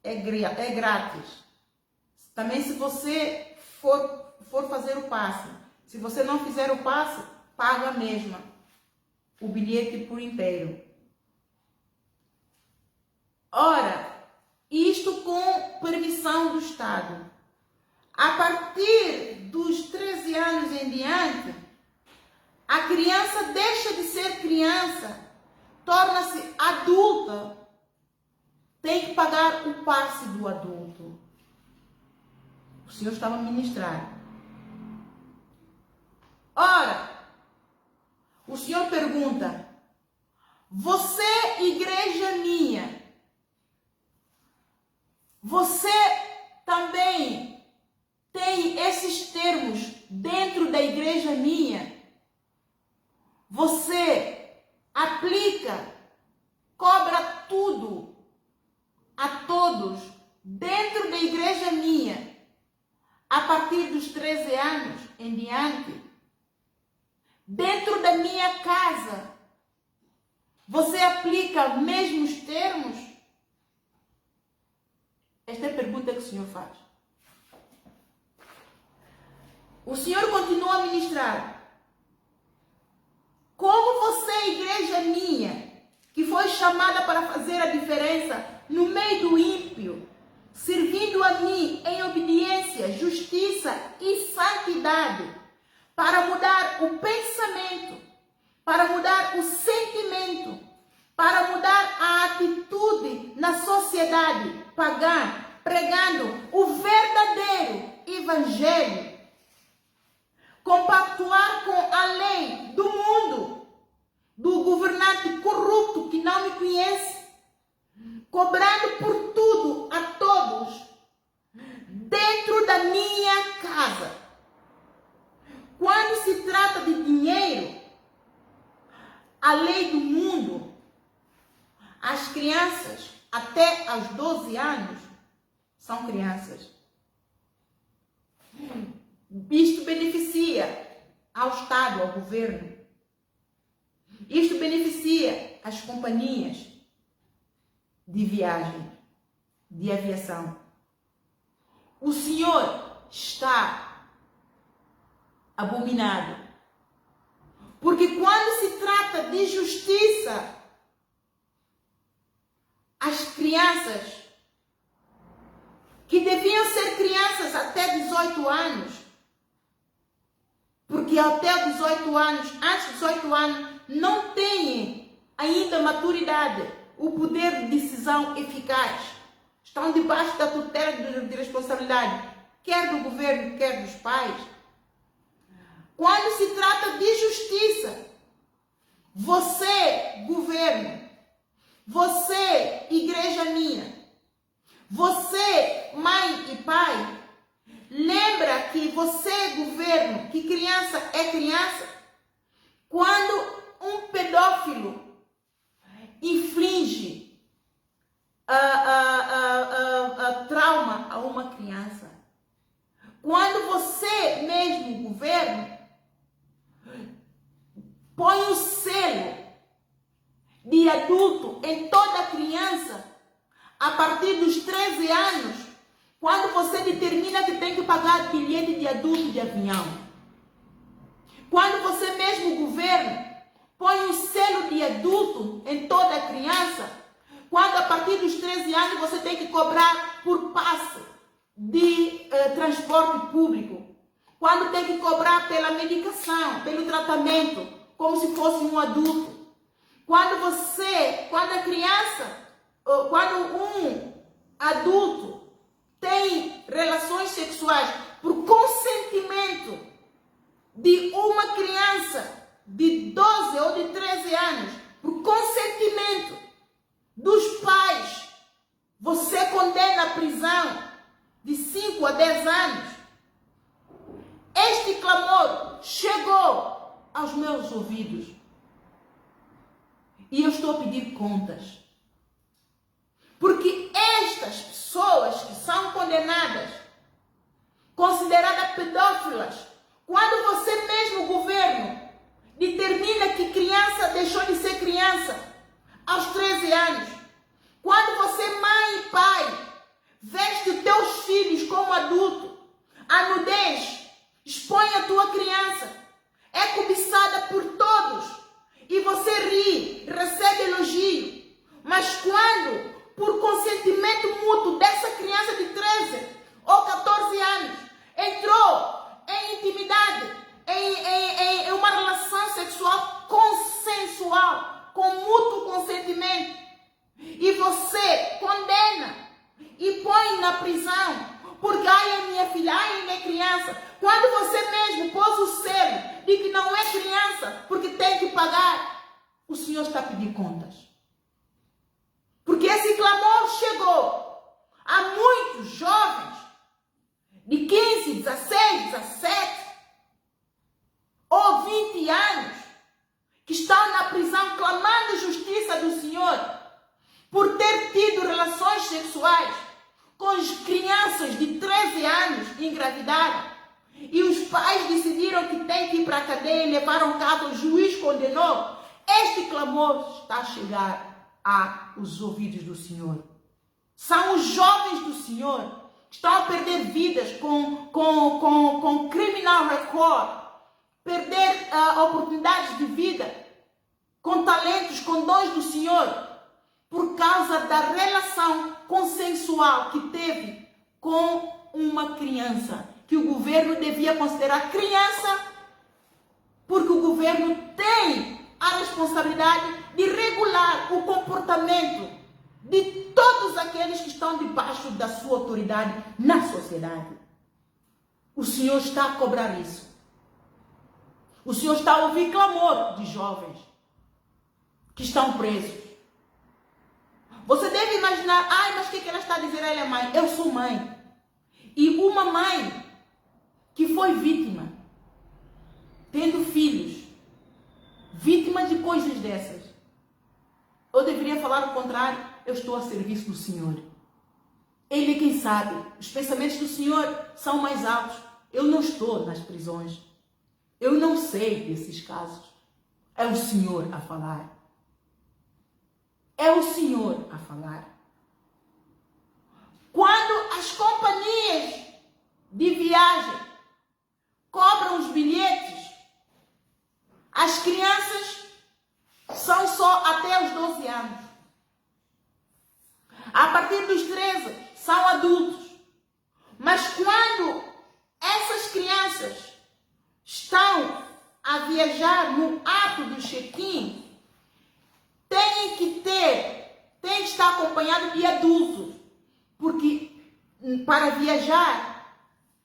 É grátis. Também se você for fazer o passe. Se você não fizer o passe, paga mesmo o bilhete por inteiro. Ora, isto com permissão do Estado. A partir dos 13 anos em diante, a criança deixa de ser criança, torna-se adulta, tem que pagar o passe do adulto. O Senhor estava a ministrar. Ora, o Senhor pergunta: você, igreja minha, você também tem esses termos dentro da igreja minha? Você aplica, cobra tudo a todos dentro da igreja minha a partir dos 13 anos em diante? Dentro da minha casa, você aplica mesmos termos? Esta é a pergunta que o Senhor faz. O Senhor continua a ministrar. Como você, igreja minha, que foi chamada para fazer a diferença no meio do ímpio, servindo a mim em obediência, justiça e santidade, para mudar o pensamento, para mudar o sentimento, para mudar a atitude na sociedade pagã, pregando o verdadeiro evangelho, compactuar com a lei do mundo, do governante corrupto que não me conhece, cobrando por tudo a todos, dentro da minha casa. Quando se trata de dinheiro, a lei do mundo, as crianças até aos 12 anos são crianças. Isto beneficia ao Estado, ao governo. Isto beneficia as companhias de viagem, de aviação. O Senhor está abominado. Porque quando se trata de justiça, as crianças que deviam ser crianças até 18 anos, porque até 18 anos, antes de 18 anos, não têm ainda maturidade, o poder de decisão eficaz. Estão debaixo da tutela de responsabilidade, quer do governo, quer dos pais. Quando se trata de justiça, você, governo, você, igreja minha, você, mãe e pai, você, governo, que criança é criança, quando um pedófilo inflige trauma a uma criança, quando você mesmo, governo, põe o selo de adulto em toda criança a partir dos 13 anos, quando você determina que tem que pagar bilhete de adulto de avião, quando você mesmo, governo, põe o selo de adulto em toda criança, quando a partir dos 13 anos você tem que cobrar por passe de transporte público, quando tem que cobrar pela medicação, pelo tratamento, como se fosse um adulto, quando a criança, quando um adulto tem relações sexuais por consentimento de uma criança de 12 ou de 13 anos, por consentimento dos pais, você condena a prisão de 5 a 10 anos. Este clamor chegou aos meus ouvidos e eu estou a pedir contas. Porque estas pessoas que são condenadas, consideradas pedófilas, quando você mesmo, governo, determina que criança deixou de ser criança aos 13 anos, quando você, mãe e pai, veste os teus filhos como adulto, a nudez expõe a tua criança, é cobiçada por todos, e você ri, recebe elogio, mas quando, por consentimento mútuo dessa criança de 13 ou 14 anos, entrou em intimidade, em uma relação sexual consensual, com mútuo consentimento, e você condena e põe na prisão, porque ai é minha filha, ai é minha criança, quando você mesmo pôs o selo de que não é criança, porque tem que pagar, o Senhor está a pedir contas. Porque esse clamor chegou a muitos jovens de 15, 16, 17 ou 20 anos que estão na prisão clamando justiça do Senhor por ter tido relações sexuais com as crianças de 13 anos que engravidaram. E os pais decidiram que tem que ir para a cadeia e levaram o caso, o juiz condenou. Este clamor está a chegar aos ouvidos do Senhor. São os jovens do Senhor que estão a perder vidas com criminal record, perder oportunidades de vida, com talentos, com dons do Senhor, por causa da relação consensual que teve com uma criança, que o governo devia considerar criança, porque o governo tem a responsabilidade de regular o comportamento de todos aqueles que estão debaixo da sua autoridade na sociedade. O Senhor está a cobrar isso. O Senhor está a ouvir clamor de jovens que estão presos. Você deve imaginar, mas o que ela está a dizer? Ela é mãe. Eu sou mãe. E uma mãe que foi vítima, tendo filhos, vítima de coisas dessas. Eu deveria falar o contrário, eu estou a serviço do Senhor. Ele é quem sabe. Os pensamentos do Senhor são mais altos. Eu não estou nas prisões. Eu não sei desses casos. É o Senhor a falar. É o Senhor a falar. Quando as companhias de viagem cobram os bilhetes, as crianças são só até os 12 anos. A partir dos 13 são adultos. Mas quando essas crianças estão a viajar no ato do check-in, tem que estar acompanhado de adultos, porque para viajar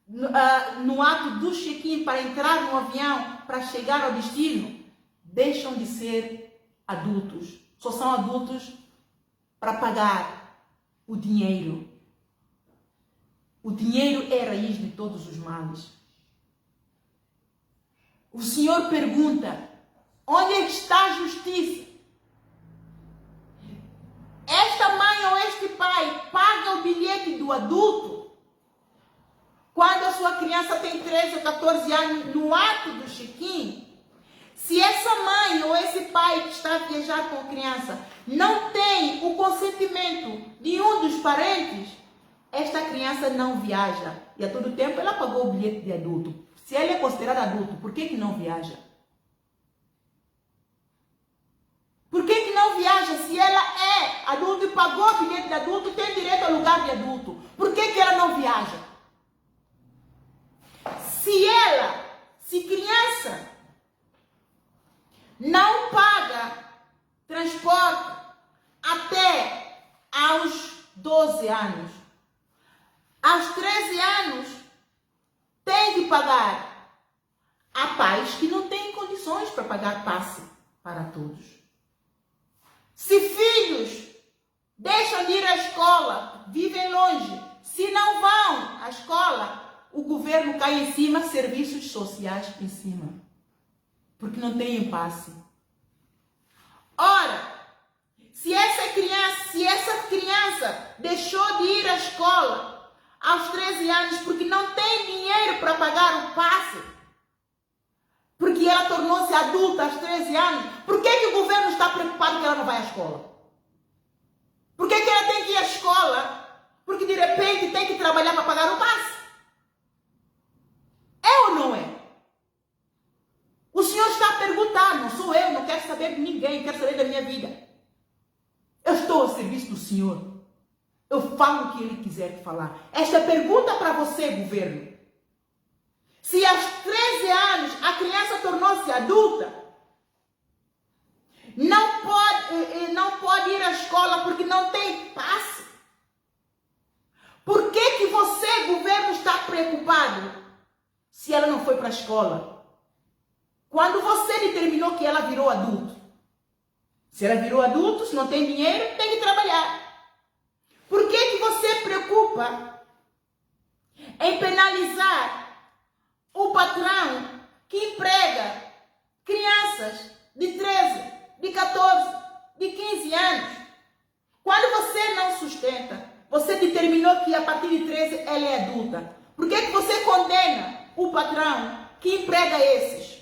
no ato do check-in, para entrar no avião, para chegar ao destino, deixam de ser adultos. Só são adultos para pagar o dinheiro. O dinheiro é a raiz de todos os males. O Senhor pergunta: onde está a justiça? Esta mãe ou este pai paga o bilhete do adulto quando a sua criança tem 13 ou 14 anos no ato do check-in? Se essa mãe ou esse pai que está a viajar com a criança não tem o consentimento de um dos parentes, esta criança não viaja. E a todo tempo ela pagou o bilhete de adulto. Se ela é considerada adulto, por que não viaja? Por que não viaja? Se ela é adulto e pagou o bilhete de adulto, tem direito ao lugar de adulto. Por que ela não viaja? Se criança não paga transporte até aos 12 anos, aos 13 anos tem que pagar. Há pais que não têm condições para pagar passe para todos. Se filhos deixam de ir à escola, vivem longe, se não vão à escola, o governo cai em cima, serviços sociais em cima, porque não tem passe. Ora, se essa criança deixou de ir à escola aos 13 anos porque não tem dinheiro para pagar o passe, porque ela tornou-se adulta aos 13 anos, por que o governo está preocupado que ela não vai à escola? Por que ela tem que ir à escola? Porque de repente tem que trabalhar para pagar o passe. É ou não é? O Senhor está a perguntar, não sou eu, não quero saber de ninguém, quero saber da minha vida. Eu estou ao serviço do Senhor. Eu falo o que Ele quiser falar. Esta pergunta para você, governo. Se aos 13 anos a criança tornou-se adulta, não pode ir à escola porque não tem passe. Por que você, governo, está preocupado se ela não foi para a escola? Quando você determinou que ela virou adulto. Se ela virou adulto, se não tem dinheiro, tem que trabalhar. Por que você preocupa em penalizar o patrão que emprega crianças de 13, de 14, de 15 anos? Quando você não sustenta, você determinou que a partir de 13 ela é adulta. Por que você condena o patrão que emprega esses?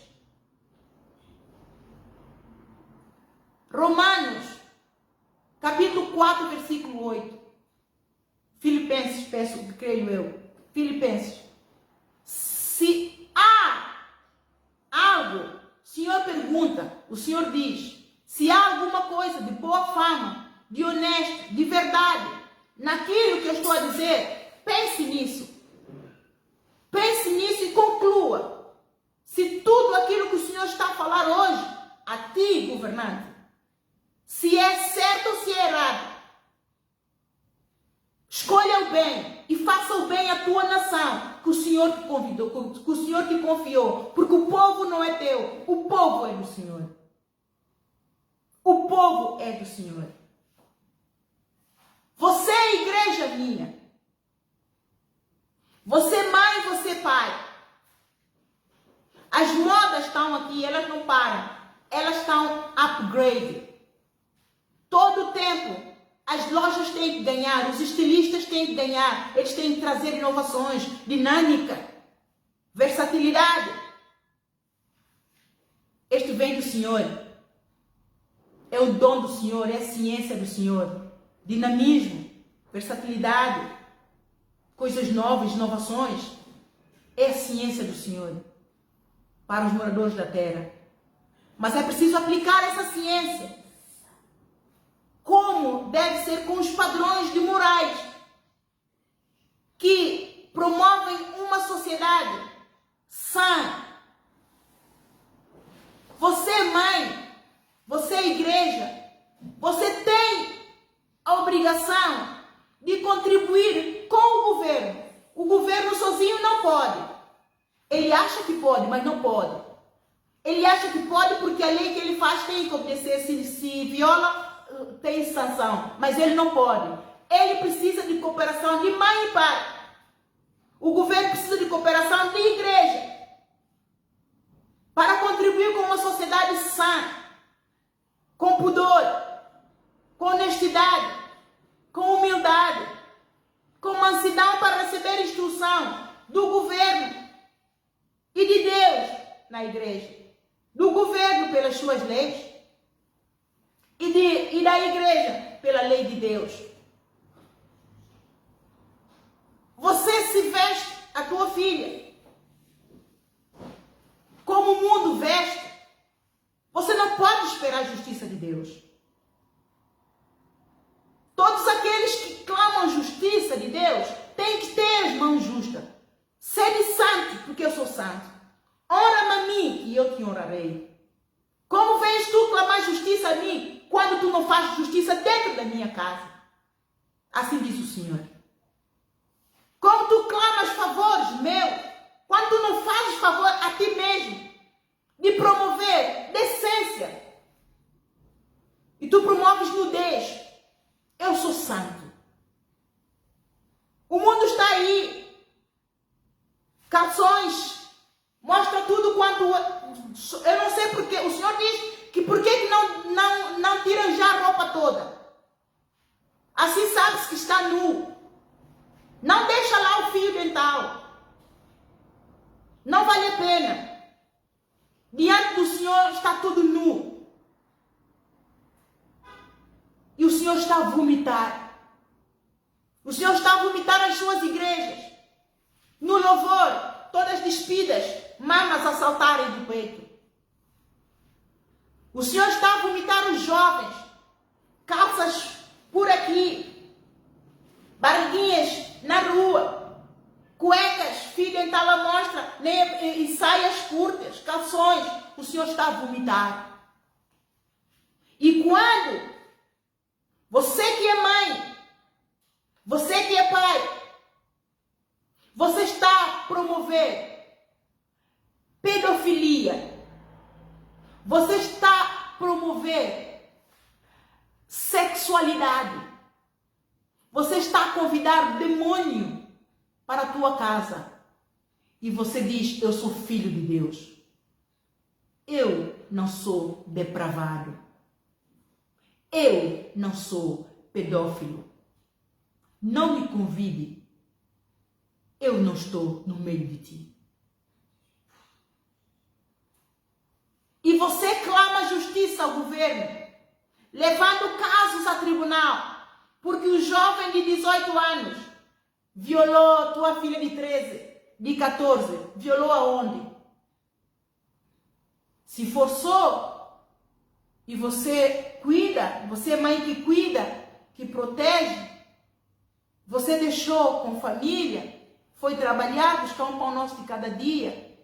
Romanos, capítulo 4, versículo 8. Filipenses, creio eu. Filipenses. Se há algo, o Senhor pergunta, o Senhor diz, se há alguma coisa de boa fama, de honesto, de verdade, naquilo que eu estou a dizer, pense nisso. Pense nisso e conclua. Se tudo aquilo que o Senhor está a falar hoje, a ti, governante, se é certo ou se é errado, escolha o bem e faça o bem à tua nação, que o Senhor te convidou, que o Senhor te confiou, porque o povo não é teu, o povo é do Senhor. O povo é do Senhor. Você é a igreja minha. Você mãe, você pai. As modas estão aqui, elas não param. Elas estão upgrade. Todo o tempo, as lojas têm que ganhar, os estilistas têm que ganhar, eles têm que trazer inovações, dinâmica, versatilidade. Este vem do Senhor. É o dom do Senhor, é a ciência do Senhor. Dinamismo, versatilidade, coisas novas, inovações. É a ciência do Senhor para os moradores da terra. Mas é preciso aplicar essa ciência. Como deve ser com os padrões de morais que promovem uma sociedade sã. Você, mãe, você, igreja, você tem a obrigação de contribuir com o governo. O governo sozinho não pode. Ele acha que pode, mas não pode. Ele acha que pode porque a lei que ele faz tem que obedecer. Se viola, tem sanção, mas ele não pode. Ele precisa de cooperação de mãe e pai. O governo precisa de cooperação de igreja para na igreja, do governo pelas suas leis e da igreja pela lei de Deus. Você se veste a tua filha como o mundo veste. Você não pode esperar a justiça de Deus. Todos aqueles que clamam justiça de Deus têm que ter as mãos justas. Sede santo, porque eu sou santo. Honra-me a mim, e eu te honrarei. Como vens tu clamar justiça a mim, quando tu não fazes justiça dentro da minha casa? Assim diz o Senhor. Como tu clamas favores meus, quando tu não fazes favor a ti mesmo, de promover decência, e tu promoves nudez. Eu sou santo. O mundo está aí. Calções. Mostra tudo quanto... Eu não sei porquê. O Senhor diz que por que não tiram já a roupa toda? Assim sabe-se que está nu. Não deixa lá o fio dental. Não vale a pena. Diante do Senhor está tudo nu. E o Senhor está a vomitar. O Senhor está a vomitar as suas igrejas. No louvor, todas despidas, mamas a saltarem do peito. O Senhor está a vomitar os jovens. Calças por aqui. Barriguinhas na rua. Cuecas, fio dental à mostra, e saias curtas, calções. O Senhor está a vomitar. E quando você que é mãe, você que é pai, você está a promover pedofilia, você está a promover sexualidade, você está a convidar o demônio para a tua casa e você diz, eu sou filho de Deus, eu não sou depravado. Eu não sou pedófilo. Não me convide. Eu não estou no meio de ti. E você clama justiça ao governo, levando casos a tribunal, porque o jovem de 18 anos violou tua filha de 13, de 14. Violou aonde? Se forçou. E você cuida, você é mãe que cuida, que protege. Você deixou com família, foi trabalhar, buscar um pão nosso de cada dia.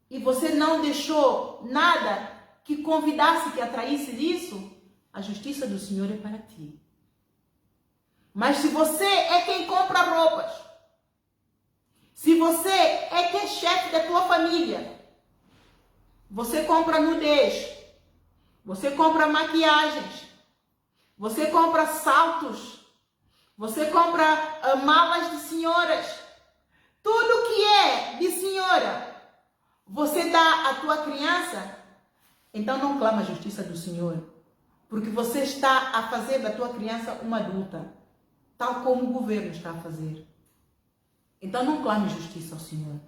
E você não deixou nada que convidasse, que atraísse isso. A justiça do Senhor é para ti. Mas se você é quem compra roupas, se você é quem é chefe da tua família, você compra nudez, você compra maquiagens, você compra saltos, você compra malas de senhoras, tudo que é de senhora, você dá à tua criança, então não clama a justiça do Senhor, porque você está a fazer da tua criança uma adulta, tal como o governo está a fazer. Então não clame justiça ao Senhor.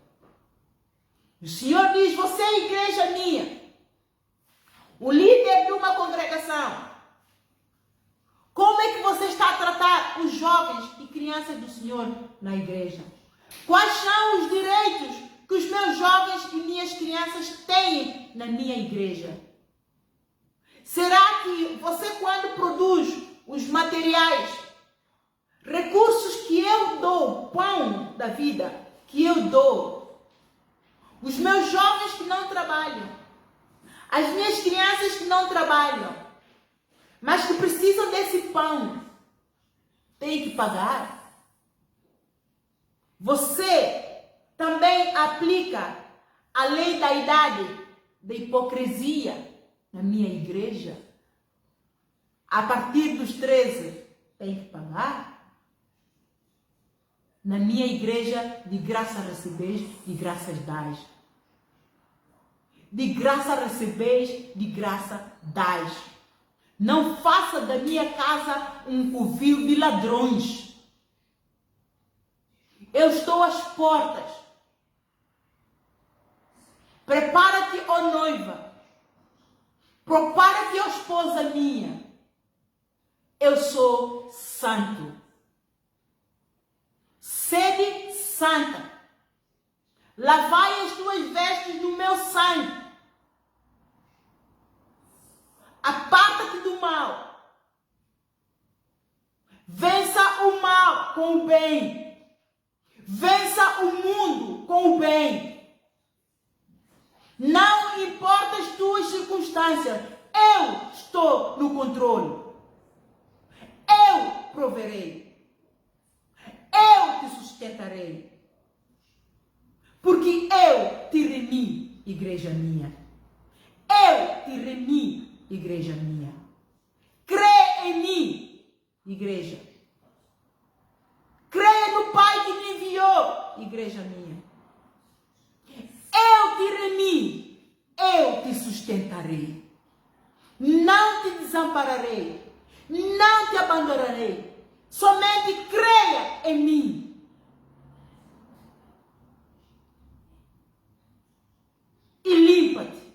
O Senhor diz, você é a igreja minha, o líder de uma congregação. Como é que você está a tratar os jovens e crianças do Senhor na igreja? Quais são os direitos que os meus jovens e minhas crianças têm na minha igreja? Será que você, quando produz os materiais, recursos que eu dou, pão da vida que eu dou, os meus jovens que não trabalham, as minhas crianças que não trabalham, mas que precisam desse pão, tem que pagar? Você também aplica a lei da idade, da hipocrisia na minha igreja? A partir dos 13, tem que pagar? Na minha igreja, de graça recebeis, de graças dais. De graça recebeis, de graça dais. Não faça da minha casa um covil de ladrões. Eu estou às portas. Prepara-te, ó noiva. Prepara-te, ó esposa minha. Eu sou santo. Sede santa. Lavai as tuas vestes do meu sangue. Aparta-te do mal. Vença o mal com o bem. Vença o mundo com o bem. Não importa as tuas circunstâncias. Eu estou no controle. Eu proverei. Eu te sustentarei. Porque eu te remi, igreja minha. Eu te remi, igreja minha. Crê em mim, igreja. Crê no Pai que me enviou, igreja minha. Eu te remi, eu te sustentarei. Não te desampararei, não te abandonarei. Somente creia em mim. E limpa-te.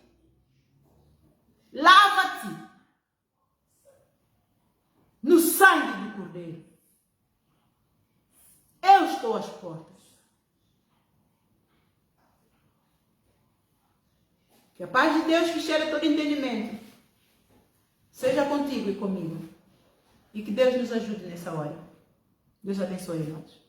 Lava-te no sangue do Cordeiro. Eu estou às portas. Que a paz de Deus, que cheira todo entendimento, seja contigo e comigo. E que Deus nos ajude nessa hora. Deus abençoe, irmãos.